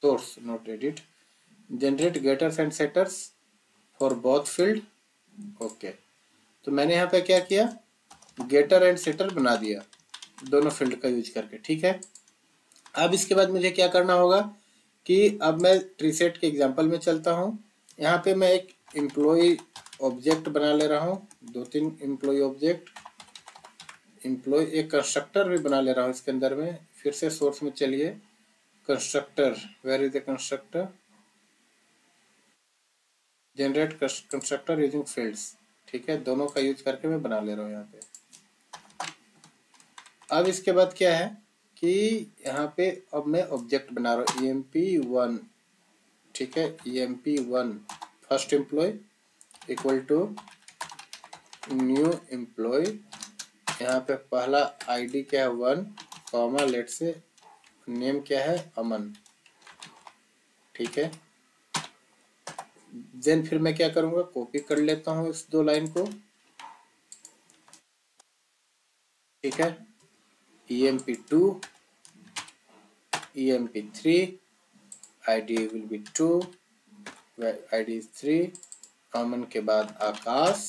source not edit, generate getters and setters for both field. Okay, तो मैंने यहाँ पे क्या किया, गेटर एंड सेटर बना दिया दोनों फील्ड का यूज करके। ठीक है, अब इसके बाद मुझे क्या करना होगा कि अब मैं ट्री सेट के एग्जांपल में चलता हूँ। यहाँ पे मैं एक एम्प्लॉय ऑब्जेक्ट बना ले रहा हूँ, 2-3 एम्प्लॉय ऑब्जेक्ट, एम्प्लॉय एक कंस्ट्रक्टर भी बना ले रहा हूँ इसके अंदर में। फिर से सोर्स में चलिए, constructor, where is the constructor, generate constructor using fields. ठीक है, दोनों का यूज करके मैं बना ले रहा हूँ यहाँ पे। अब इसके बाद क्या है कि यहाँ पे अब मैं ऑब्जेक्ट बना रहा हूँ emp1। ठीक है, emp1 first employee equal to new employee. यहाँ पे पहला आईडी क्या है 1, कॉमा लेट से नेम क्या है अमन। ठीक है, देन फिर मैं क्या करूँगा, कॉपी कर लेता हूँ इस 2 लाइन को। ठीक है, emp2 emp3 id will be 2, id is 3, अमन के बाद आकाश,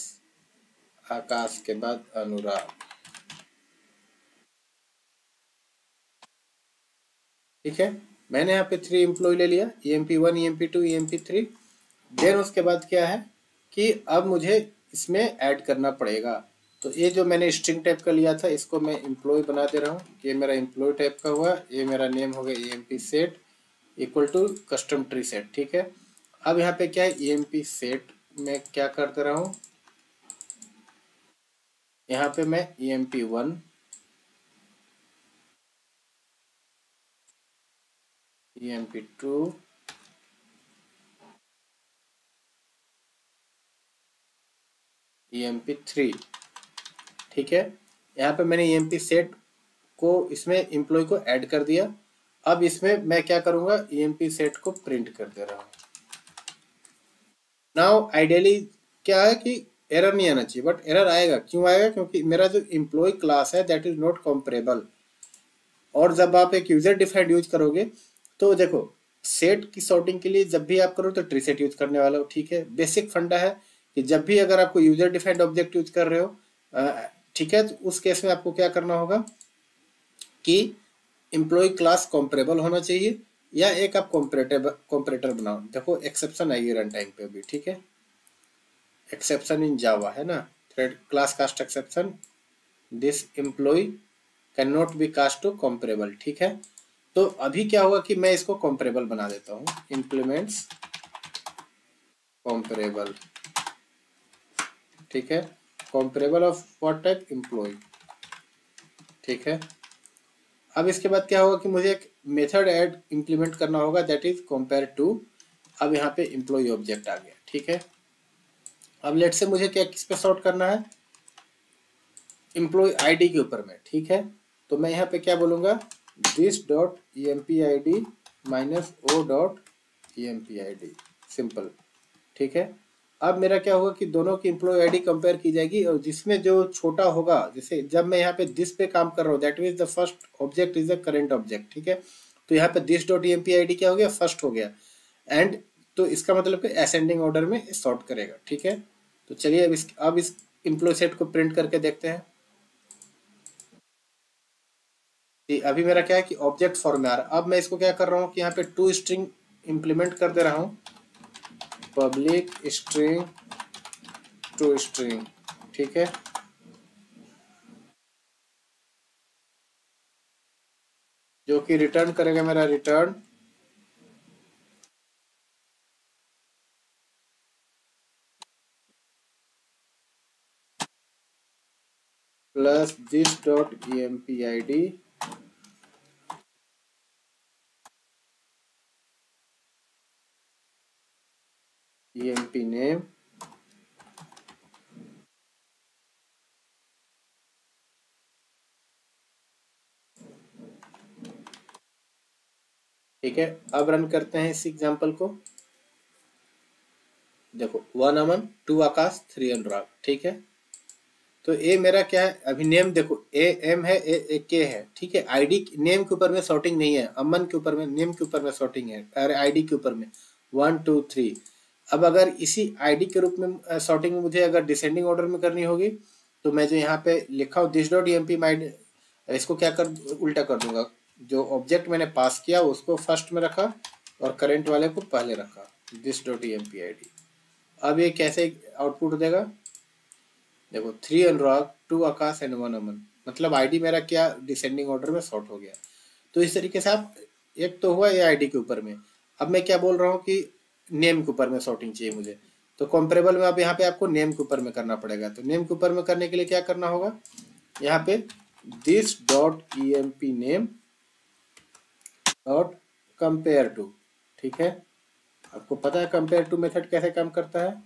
आकाश के बाद अनुराग। ठीक है, मैंने यहाँ पे 3 एम्प्लॉय ले लिया, emp1 emp2 emp3। देन उसके बाद क्या है कि अब मुझे इसमें ऐड करना पड़ेगा। तो ये जो मैंने स्ट्रिंग टाइप का लिया था इसको मैं एम्प्लॉय बना दे रहा हूँ। ये मेरा एम्प्लॉय टाइप का हुआ, ये मेरा नेम हो गया emp set equal to custom tree set. ठीक है, अब यहाँ पे क्या है emp सेट में क्या कर दे रहा हूँ, यहाँ पे मैं emp1 emp2 emp3। ठीक है, यहाँ पे मैंने emp सेट को इसमें एम्प्लॉय को ऐड कर दिया। अब इसमें मैं क्या करूंगा, emp सेट को प्रिंट कर दे रहा हूँ। नाउ आइडियली क्या है कि एरर नहीं आना चाहिए, बट एरर आएगा। क्यों आएगा, क्योंकि मेरा जो एम्प्लॉय क्लास है दैट इज नॉट कंपेरेबल। और जब आप एक यूजर डिफाइंड यूज करोगे तो देखो, सेट की सॉर्टिंग के लिए जब भी आप करो तो ट्री सेट यूज करने वाला हो। ठीक है, बेसिक फंडा है कि जब भी अगर आपको यूजर डिफाइंड ऑब्जेक्ट यूज कर रहे हो, ठीक है, तो उस केस में आपको क्या करना होगा कि एम्प्लॉय क्लास कंपेरेबल होना चाहिए, या एक आप कंपेरेटर बनाओ। देखो एक्सेप्शन आएगी रन टाइम पे भी। ठीक है, एक्सेप्शन इन जावा है ना, thread class cast exception, this employee can not be cast to comparable. ठीक है, तो अभी क्या होगा कि मैं इसको कंपेरेबल बना देता हूँ, इम्प्लीमेंट्स कंपेरेबल। ठीक है, comparable of what type, employee. ठीक है, अब इसके बाद क्या होगा कि मुझे एक मेथड ऐड इंप्लीमेंट करना होगा दैट इज कंपेयर टू। अब यहाँ पे एम्प्लॉय ऑब्जेक्ट आ गया। ठीक है, अब लेट से मुझे क्या किस पे सॉर्ट करना है, एम्प्लॉय आईडी के ऊपर में। ठीक है, तो मैं यहाँ पे क्या बोलूँगा, this dot empid minus o dot empid, simple. ठीक है, अब मेरा क्या होगा कि दोनों की एम्प्लॉय आईडी कंपेयर की जाएगी, और जिसमें जो छोटा होगा, जैसे जब मैं यहाँ पे दिस पे काम कर रहा हूँ that means the first object is the current object. ठीक है, तो यहाँ पे दिस डॉट empid क्या हो गया, फर्स्ट हो गया। एंड तो इसका मतलब कि असेंडिंग ऑर्डर में सॉर्ट करेगा। ठीक है, तो चलिए अब इस एम्प्लॉय सेट को प्रिंट करके देखते हैं। अभी मेरा क्या है कि ऑब्जेक्ट फॉर्म में आ रहा है। अब मैं इसको क्या कर रहा हूँ कि यहाँ पे टू स्ट्रिंग इंप्लीमेंट कर दे रहा हूँ, पब्लिक स्ट्रिंग टू स्ट्रिंग। ठीक है, जो कि रिटर्न करेगा मेरा return plus this dot empid emp name. ठीक है, अब रन करते हैं इस एग्जांपल को। देखो 1 अमन, 2 आकाश, 3 अनुराग। ठीक है, तो ए मेरा क्या है, अभी नेम देखो ए एम है, ए के है। ठीक है, आईडी नेम के ऊपर में सॉर्टिंग नहीं है, अमन के ऊपर में नेम के ऊपर में सॉर्टिंग है, अरे आईडी के ऊपर में 1 2 3। अब अगर इसी आईडी के रूप में सॉर्टिंग मुझे अगर डिसेंडिंग ऑर्डर में करनी होगी तो मैं जो यहाँ पे लिखा हूँ this dot M P my, इसको क्या कर उल्टा कर दूंगा, जो ऑब्जेक्ट मैंने पास किया उसको फर्स्ट में रखा और करंट वाले को पहले रखा, दिस डॉट emp id। अब ये कैसे आउटपुट देगा, देखो 3 अनुराग, 2 आकाश एंड 1 अमन, मतलब आईडी मेरा क्या डिसेंडिंग ऑर्डर में सॉर्ट हो गया। तो इस तरीके से आप, एक तो हुआ ये आईडी के ऊपर में। अब मैं क्या बोल रहा हूँ कि नेम के ऊपर में सॉर्टिंग चाहिए मुझे, तो कंपेरेबल में अब यहाँ पे आपको नेम के ऊपर में करना पड़ेगा। तो नेम के ऊपर में करने के लिए क्या करना होगा, यहाँ पे this dot emp name dot compare to, ठीक है। आपको पता है कंपेयर टू मेथड कैसे काम करता है,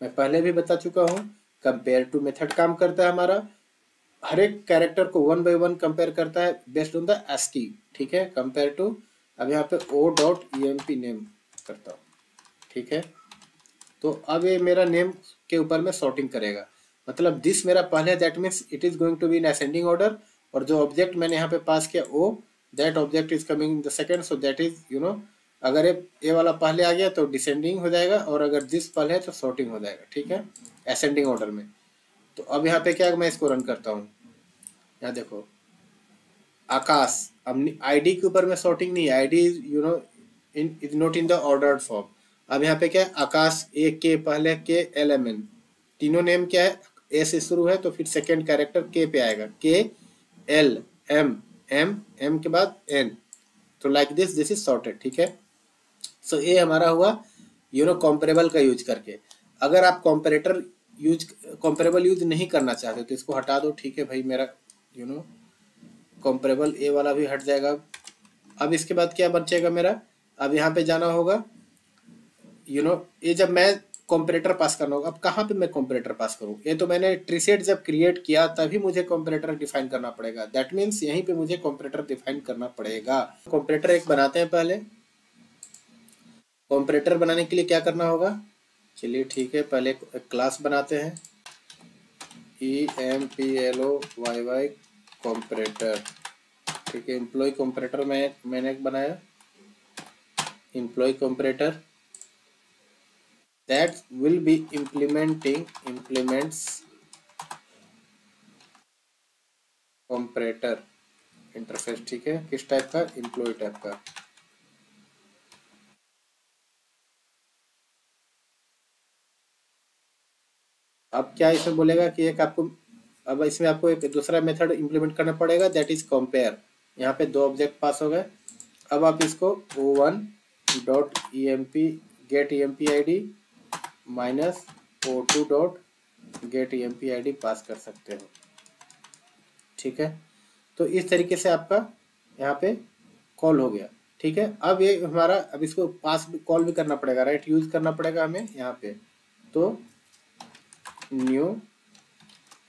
मैं पहले भी बता चुका हूँ। कंपेयर टू मेथड काम करता है हमारा, हर एक कैरेक्टर को 1 by 1 कंपेयर करता है बेस्ड ऑन द ASCII, ठीक है। कंपेयर टू, अब यहाँ पे o डॉट emp नेम करता हूँ, ठीक है। तो अब ये मेरा नेम के ऊपर में सॉर्टिंग करेगा, मतलब दिस मेरा पहले, that means it is going to be in ascending order, और जो ऑब्जेक्ट मैंने यहाँ पे पास किया o, that object is coming in the second, so that is अगर ये वाला पहले आ गया तो डिसेंडिंग हो जाएगा, और अगर दिस पहले है तो सॉर्टिंग हो जाएगा, ठीक है, असेंडिंग ऑर्डर में। तो अब यहाँ पे क्या, मैं इसको रन करता हूँ, यहाँ देखो आकाश, अब आईडी के ऊपर में सॉर्टिंग नहीं है, ID is is not in the ordered form. अब यहाँ पे क्या है, आकाश ए के पहले के एल एम एन, तीनों नेम क्या है, ए से शुरू है, तो फिर सेकेंड कैरेक्टर के पे आएगा, के एल एम एम एम के बाद एन, तो लाइक दिस इज सॉर्टेड, ठीक है। सो ये हमारा हुआ कंपेरेबल का यूज करके। अगर आप कंपेरेबल यूज नहीं करना चाहते तो इसको हटा दो, ठीक है भाई, मेरा कंपेरेबल ए वाला भी हट जाएगा। अब इसके बाद क्या बचेगा मेरा, अब यहाँ पे जाना होगा, ये जब मैं कंपैरेटर पास करना होगा। अब कहाँ पे मैं कंपैरेटर पास करूँ, ये तो मैंने ट्रीसेट जब क्रिएट किया तभी मुझे कंपैरेटर डिफाइन करना पड़ेगा, दैट मीन्स यहीं पे मुझे कंपैरेटर डिफाइन करना पड़ेगा। कंपैरेटर एक बनाते हैं पहले। कंपैरेटर बनाने के लिए क्या करना होगा, चलिए ठीक है, पहले एक क्लास बनाते हैं, EMPLOYY कंपैरेटर, ठीक है। एम्प्लॉय कंपैरेटर मैंने एक बनाया, employee comparator that will be implements comparator interface, ठीक है, किस टाइप का, एम्प्लॉय टाइप का। अब क्या इसमें बोलेगा कि एक आपको, अब इसमें आपको एक दूसरा मेथड इंप्लीमेंट करना पड़ेगा, दैट इज कंपेयर। यहाँ पे 2 ऑब्जेक्ट पास हो गए। अब आप इसको o1 dot emp get emp id minus o2 dot get emp id pass कर सकते हो, ठीक है। तो इस तरीके से आपका यहाँ पे कॉल हो गया, ठीक है। अब ये हमारा, अब इसको पास भी कॉल भी करना पड़ेगा, राइट, यूज करना पड़ेगा हमें यहाँ पे। तो न्यू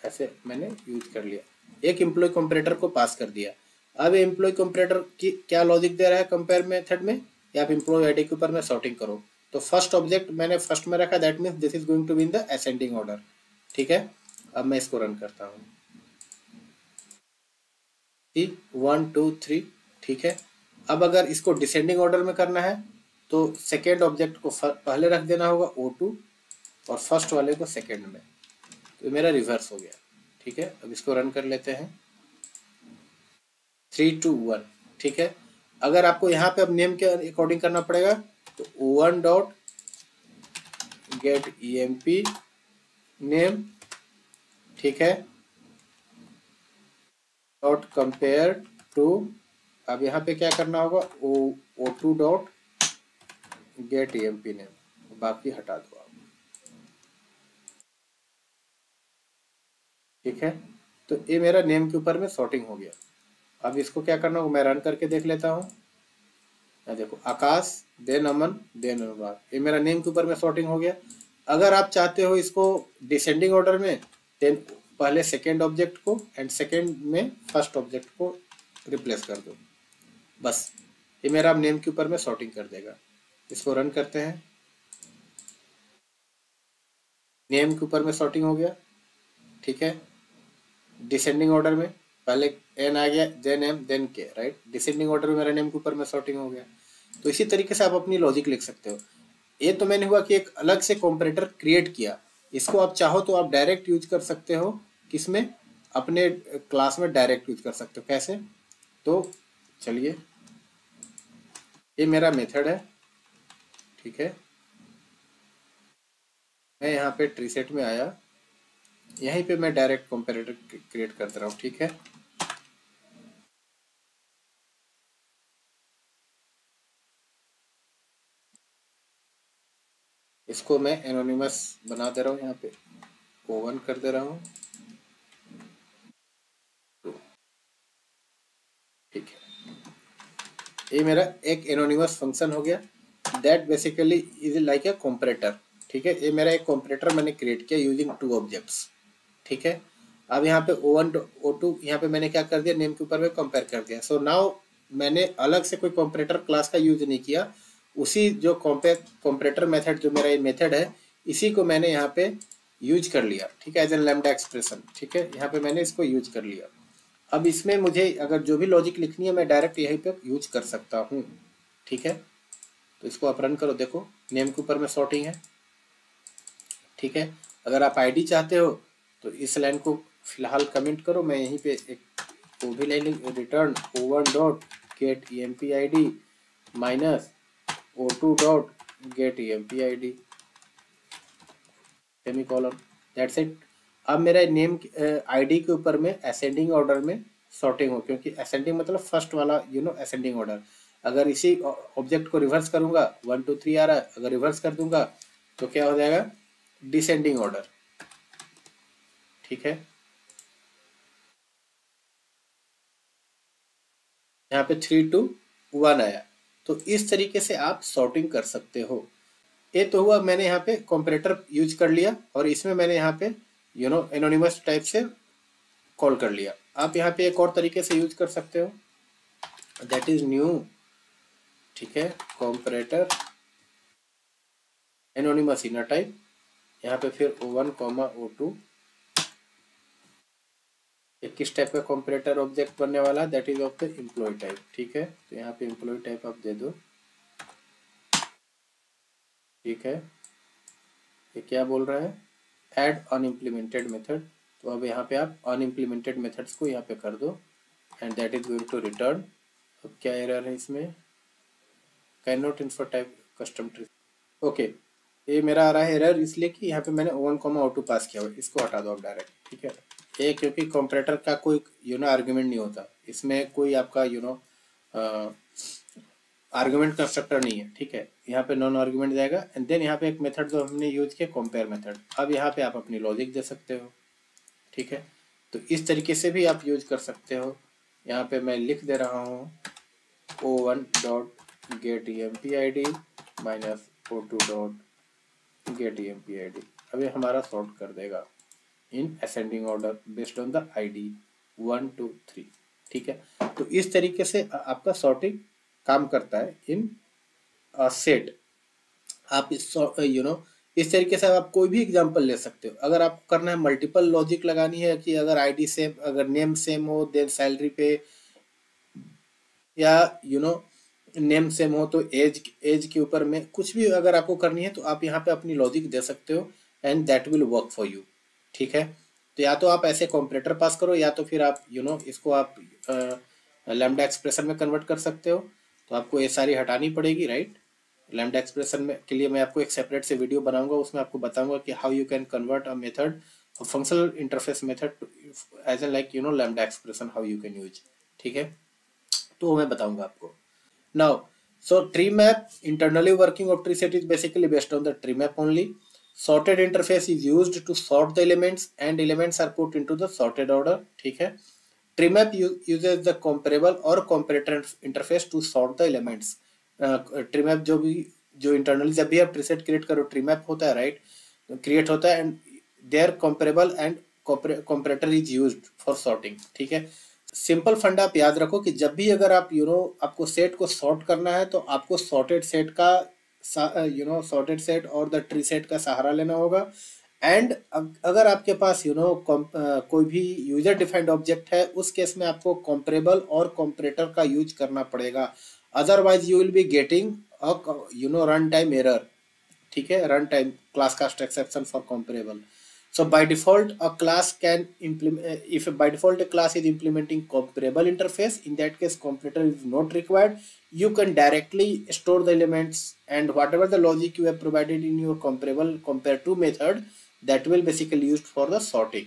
ऐसे मैंने यूज कर लिया, एक एम्प्लॉय कंपैरेटर को पास कर दिया। अब एम्प्लॉय कंपैरेटर की क्या लॉजिक दे रहा है कंपेयर मेथड में, या आप एम्प्लॉय आईडी के ऊपर में सॉर्टिंग करो। तो फर्स्ट ऑब्जेक्ट मैंने फर्स्ट में रखा, that means this is going to be in the ascending order, ठीक है। अब मैं इसको रन करता हूँ, 1 2 3, ठीक है। अब अगर इसको डिसेंडिंग ऑर्डर में करना है तो सेकेंड ऑब्जेक्ट को पहले रख देना होगा O2 और फर्स्ट वाले को सेकेंड में, तो मेरा रिवर्स हो गया, ठीक है। अब इसको रन कर लेते हैं, 3 2 1, ठीक है। अगर आपको यहाँ पे अब नेम के अकॉर्डिंग करना पड़ेगा तो O1 dot get emp name, ठीक है, डॉट कंपेयर टू। अब यहाँ पे क्या करना होगा, O2 dot get emp name, बाकी हटा दो आप, ठीक है। तो ये मेरा नेम के ऊपर में सॉर्टिंग हो गया। अब इसको क्या करना होगा, मैं रन करके देख लेता हूँ। देखो आकाश देन अमन देन अनुराग, ये मेरा नेम के ऊपर में सॉर्टिंग हो गया। अगर आप चाहते हो इसको डिसेंडिंग ऑर्डर में, देन पहले सेकेंड ऑब्जेक्ट को एंड सेकेंड में फर्स्ट ऑब्जेक्ट को रिप्लेस कर दो, बस ये मेरा नेम के ऊपर में सॉर्टिंग कर देगा। इसको रन करते हैं, नेम के ऊपर में सॉर्टिंग हो गया, ठीक है। डिसेंडिंग ऑर्डर में पहले एन आ गया, देन एम देन के, राइट। डिसेंडिंग ऑर्डर में मेरा नेम के ऊपर में सॉर्टिंग हो गया। तो इसी तरीके से आप अपनी लॉजिक लिख सकते हो। ये तो मैंने हुआ कि एक अलग से कंपैरेटर क्रिएट किया, इसको आप चाहो तो आप डायरेक्ट यूज कर सकते हो, किसमें, अपने क्लास में डायरेक्ट यूज कर सकते हो। कैसे, तो चलिए ये मेरा मेथड है, ठीक है। मैं यहाँ पे ट्री सेट में आया, यहीं पे मैं डायरेक्ट कंपैरेटर क्रिएट कर दे रहा हूँ, ठीक है। इसको मैं एनोनिमस बना दे रहा हूँ, यहाँ पे O1 कर दे रहा हूँ, ठीक है। ये मेरा एक एनोनिमस फंक्शन हो गया, that basically is like a comparator, ठीक है। ये मेरा एक कंपैरेटर मैंने क्रिएट किया यूजिंग टू ऑब्जेक्ट्स, ठीक है। अब यहाँ पे O1 O2 यहाँ पे मैंने क्या कर दिया, नेम के ऊपर में कंपेयर कर दिया। सो नाउ मैंने अलग से कोई कंपैरेटर क्लास का यूज नहीं किया, उसी जो कंपैरेटर मेथड, जो मेरा ये मेथड है, इसी को मैंने यहाँ पे यूज कर लिया, ठीक है, एज एन लैम्डा एक्सप्रेशन, ठीक है। यहाँ पे मैंने इसको यूज कर लिया। अब इसमें मुझे अगर जो भी लॉजिक लिखनी है मैं डायरेक्ट यहीं पे यूज कर सकता हूँ, ठीक है। तो इसको आप रन करो, देखो नेम के ऊपर में सॉर्टिंग है, ठीक है। अगर आप आईडी चाहते हो तो इस लाइन को फिलहाल कमेंट करो, मैं यहीं पे एक वो भी line return O1 dot gate empid minus O2 dot gate empid semicolon, that's it. अब मेरा नेम आईडी के ऊपर में असेंडिंग ऑर्डर में सॉर्टिंग हो, क्योंकि असेंडिंग मतलब फर्स्ट वाला असेंडिंग ऑर्डर। अगर इसी ऑब्जेक्ट को रिवर्स करूंगा 1 2 3 आ रहा है, अगर रिवर्स कर दूंगा तो क्या हो जाएगा, डिसेंडिंग ऑर्डर, ठीक है। यहाँ पे 3 2 1 आया। तो इस तरीके से आप सॉर्टिंग कर सकते हो। ये तो हुआ, मैंने यहाँ पे कंपैरेटर यूज कर लिया और इसमें मैंने यहाँ पे एनोनिमस टाइप से कॉल कर लिया। आप यहाँ पे एक और तरीके से यूज कर सकते हो, दैट इज न्यू, ठीक है, कंपैरेटर एनोनिमस इनर टाइप, यहाँ पे फिर O1 O2 एक किस टाइप का कंपैरेटर ऑब्जेक्ट बनने वाला है, that is of the employee type, ठीक है। तो यहाँ पे एम्प्लॉय टाइप आप दे दो, ठीक है। ये क्या बोल रहा है, ऐड अनइम्प्लीमेंटेड मेथड। तो अब यहाँ पे आप अनइम्प्लीमेंटेड मेथड्स को यहाँ पे कर दो and that is going to return. अब क्या एरर है इसमें, can not infer type custom tree, okay. ये मेरा आ रहा है एरर इसलिए कि यहाँ पे मैंने O1 O2 पास किया हुआ, इसको हटा दो आप डायरेक्ट, ठीक है। ये क्योंकि कंपैरेटर का कोई आर्गुमेंट नहीं होता, इसमें कोई आपका आर्गुमेंट कंस्ट्रक्टर नहीं है, ठीक है। यहाँ पे नॉन आर्गुमेंट जाएगा एंड देन यहाँ पे एक मेथड जो हमने यूज किया कंपेयर मेथड। अब यहाँ पे आप अपनी लॉजिक दे सकते हो, ठीक है। तो इस तरीके से भी आप यूज कर सकते हो। यहाँ पे मैं लिख दे रहा हूँ O1 dot gate empid minus O2 dot gate empid। अब ये हमारा सॉर्ट कर देगा इन ascending order based on the ID 1 2 3, ठीक है। तो इस तरीके से आपका सॉर्टिंग काम करता है इन सेट। आप इस इस तरीके से आप कोई भी एग्जांपल ले सकते हो। अगर आपको करना है मल्टीपल लॉजिक लगानी है कि अगर आईडी सेम, अगर नेम सेम हो देन सैलरी पे, या नेम सेम हो तो एज के ऊपर में कुछ भी अगर आपको करनी है तो आप यहाँ पे अपनी लॉजिक दे सकते हो and that will work for you, ठीक है। तो या तो आप ऐसे कंपैरेटर पास करो या तो फिर आप इसको आप लैम्डा एक्सप्रेशन में कन्वर्ट कर सकते हो। तो आपको ये सारी हटानी पड़ेगी, राइट। लैम्डा एक्सप्रेशन में के लिए मैं आपको एक सेपरेट से वीडियो बनाऊंगा, उसमें आपको बताऊंगा कि how you can convert a method, functional interface method as an like lambda expression, how you can use, ठीक है। तो मैं बताऊंगा आपको। Now so tree map internally working of tree set is basically based on the tree map only. Sorted interface is used to sort the elements and elements are put into the sorted order, ठीक है। tree map uses the comparable और comparator interface to sort the elements. tree map जो internally जब भी आप tree set create करो tree map होता है, राइट, क्रिएट होता है and there comparable and comparator is used for sorting, ठीक है। सिंपल फंडा आप याद रखो कि जब भी अगर आप आपको सेट को सॉर्ट करना है तो आपको सॉर्टेड सेट का सॉर्टेड सेट और द ट्री सेट का सहारा लेना होगा। एंड अगर आपके पास कोई भी यूजर डिफाइंड ऑब्जेक्ट है उस केस में आपको कंपेरेबल और कंपैरेटर का यूज करना पड़ेगा, otherwise you will be getting run time error, ठीक है, run time class cast exception for comparable. So by default, a class can implement, if by default a class is implementing comparable interface, in that case comparator is not required. You can directly store the elements, and whatever the logic you have provided in your comparable compare to method, that will basically used for the sorting.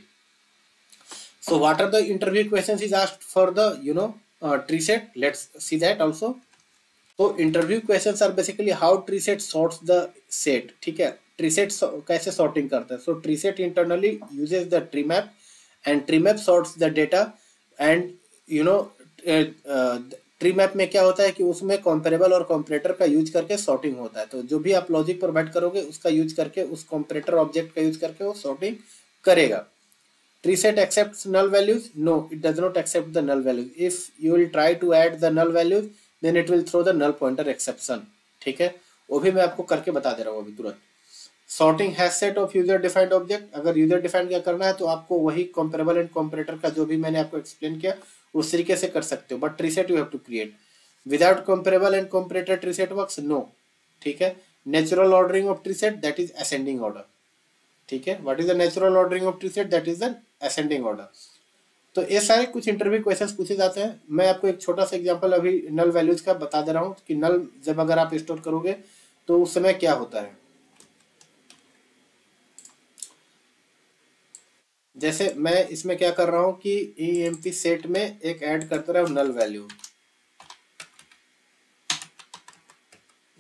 So what are the interview questions is asked for the tree set? Let's see that also. तो interview questions are basically how tree set sorts the set, ठीक है, tree set कैसे sorting करता है. So tree set internally uses the tree map and tree map sorts the data and tree map में क्या होता है कि उसमें कंपेरेबल और कंपैरेटर का यूज करके सॉर्टिंग होता है. तो जो भी आप लॉजिक प्रोवाइड करोगे उसका यूज करके, उस कंपैरेटर ऑब्जेक्ट का यूज करके वो सॉर्टिंग करेगा. Tree set accepts null values? No, it does not accept the null values. If you will try to add the null values, then it will throw the null pointer exception. ठीक है, वो भी मैं आपको करके बता दे रहा हूँ अभी तुरंत. Sorting has set of user defined object. अगर user defined क्या करना है तो आपको वही comparable and comparator का जो भी मैंने आपको एक्सप्लेन किया उस तरीके से कर सकते हो. But tree set you have to create. Without comparable and comparator tree set works? No. ठीक है. Natural ordering of tree set, that is ascending order. ठीक है. What is the natural ordering of tree set? That is the ascending order. तो ये सारे कुछ interview questions पूछे जाते हैं. मैं आपको एक छोटा सा एग्जांपल अभी नल वैल्यूज का बता दे रहा हूँ कि नल जब अगर आप स्टोर करोगे तो उस समय क्या होता है. जैसे मैं इसमें क्या कर रहा हूँ कि EMP सेट में एक ऐड करते रहा हूँ नल वैल्यू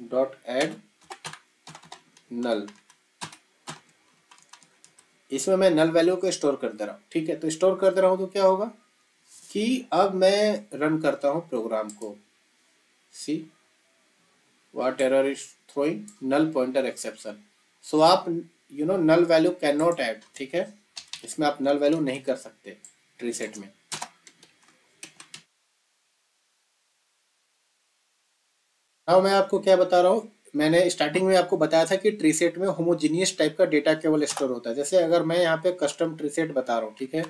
डॉट ऐड नल. इसमें मैं नल वैल्यू को स्टोर कर दे रहा हूँ. ठीक है, तो स्टोर कर दे रहा हूँ तो क्या होगा कि अब मैं रन करता हूँ प्रोग्राम को. See what error is throwing null pointer exception. So आप null value can not add. ठीक है, इसमें आप नल वैल्यू नहीं कर सकते ट्री सेट में. अब मैं आपको क्या बता रहा हूँ, मैंने स्टार्टिंग में आपको बताया था कि ट्री सेट में होमोजीनियस टाइप का डेटा केवल स्टोर होता है. जैसे अगर मैं यहाँ पे कस्टम ट्री सेट बता रहा हूँ, ठीक है,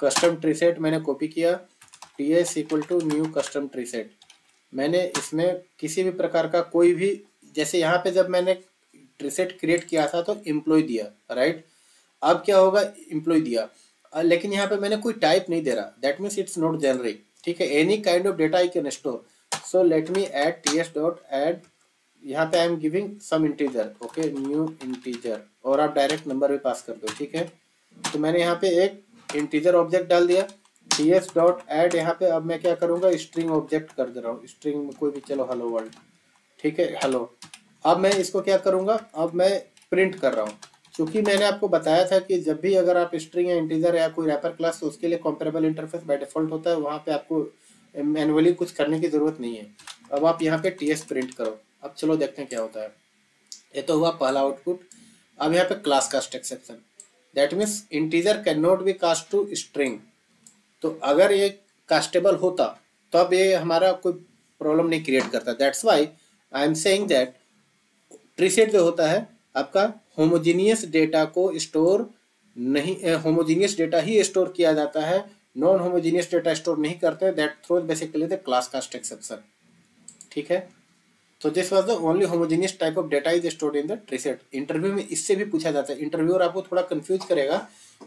कस्टम ट्री सेट मैंने कॉपी किया, ts equal to new custom tree set. मैंने इसमें किसी भी प्रकार का कोई भी, जैसे यहाँ पे जब मैंने ट्री सेट क्रिएट किया था तो एम्प्लॉय दिया, राइट. अब क्या होगा, एम्प्लॉय दिया, लेकिन यहाँ पे मैंने कोई टाइप नहीं दे रहा. That means it's not generic. ठीक है, any kind of data I can store. So let me add ts dot add, यहाँ पे I am giving some integer, okay, new integer, और आप डायरेक्ट नंबर भी पास कर दो. ठीक है, तो मैंने यहाँ पे एक इंटीजर ऑब्जेक्ट डाल दिया. ts डॉट ऐड, यहाँ पे अब मैं क्या करूँगा, स्ट्रिंग ऑब्जेक्ट कर दे रहा हूँ. स्ट्रिंग में कोई भी, चलो हेलो वर्ल्ड. ठीक है, हेलो. अब मैं इसको क्या करूँगा, अब मैं प्रिंट कर रहा हूँ. क्योंकि मैंने आपको बताया था कि जब भी अगर आप स्ट्रिंग या इंटीजर या कोई रैपर क्लास, तो उसके लिए कंपेरेबल इंटरफेस बाय डिफॉल्ट होता है. वहाँ पे आपको मैनुअली कुछ करने की जरूरत नहीं है. अब आप यहाँ पे ts प्रिंट करो. अब चलो देखते हैं क्या होता है. ये तो हुआ पहला आउटपुट. अब यहाँ पे class cast exception, that means integer can not be cast to string. तो अगर ये कास्टेबल होता तो अब ये हमारा कोई प्रॉब्लम नहीं क्रिएट करता. That's why I am saying that tree set जो होता है आपका होमोजीनियस डेटा को स्टोर नहीं, होमोजीनियस डेटा ही स्टोर किया जाता है, नॉन होमोजीनियस डेटा स्टोर नहीं करते. That throws basically the class cast exception. ठीक है, तो this was the only homogeneous type of data is stored in the tree set. Interview में इससे भी पूछा जाता है. इंटरव्यूअर आपको थोड़ा कंफ्यूज करेगा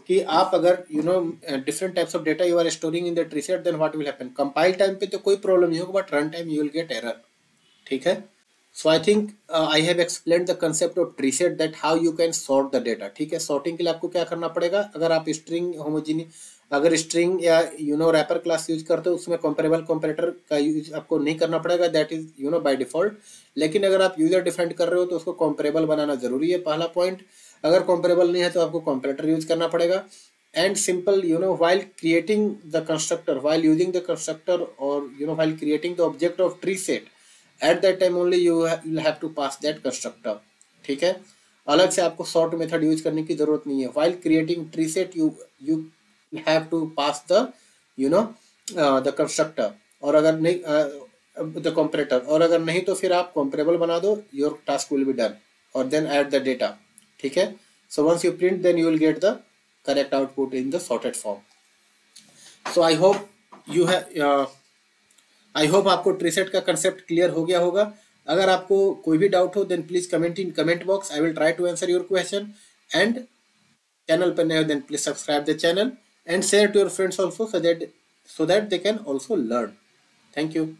कि आप अगर different types of data you are storing in the tree set, then what will happen. Compile time पे तो कोई प्रॉब्लम नहीं होगा, but run time you will get error. ठीक है, so I think I have explained the concept of tree set, that how you can sort the data. ठीक है, sorting के लिए आपको क्या करना पड़ेगा, अगर आप स्ट्रिंग होमोजीनियस, अगर स्ट्रिंग या रैपर क्लास यूज करते हो उसमें कंपेरेबल कंपैरेटर का यूज आपको नहीं करना पड़ेगा. That is by default. लेकिन अगर आप यूजर डिफाइंड कर रहे हो तो उसको कंपेरेबल बनाना जरूरी है, पहला पॉइंट. अगर कंपेरेबल नहीं है तो आपको कंपैरेटर यूज करना पड़ेगा. And simple while creating the constructor, while using the constructor, or while creating the object of tree set, at that time only you will have to pass that constructor. ठीक है, अलग से आपको sort method use करने की जरूरत नहीं है. while creating tree set you have to pass the the constructor, और अगर नहीं the comparator, और अगर नहीं तो फिर आप comparable बना दो, your task will be done, और then add the data. ठीक है, so once you print then you will get the correct output in the sorted form. So I hope you have I hope आपको tree set का concept clear हो गया होगा. अगर आपको कोई भी डाउट हो then please comment in comment box. I will try to answer your question. And channel पर नए हो then please subscribe the channel and share to your friends also, so that they can also learn. Thank you.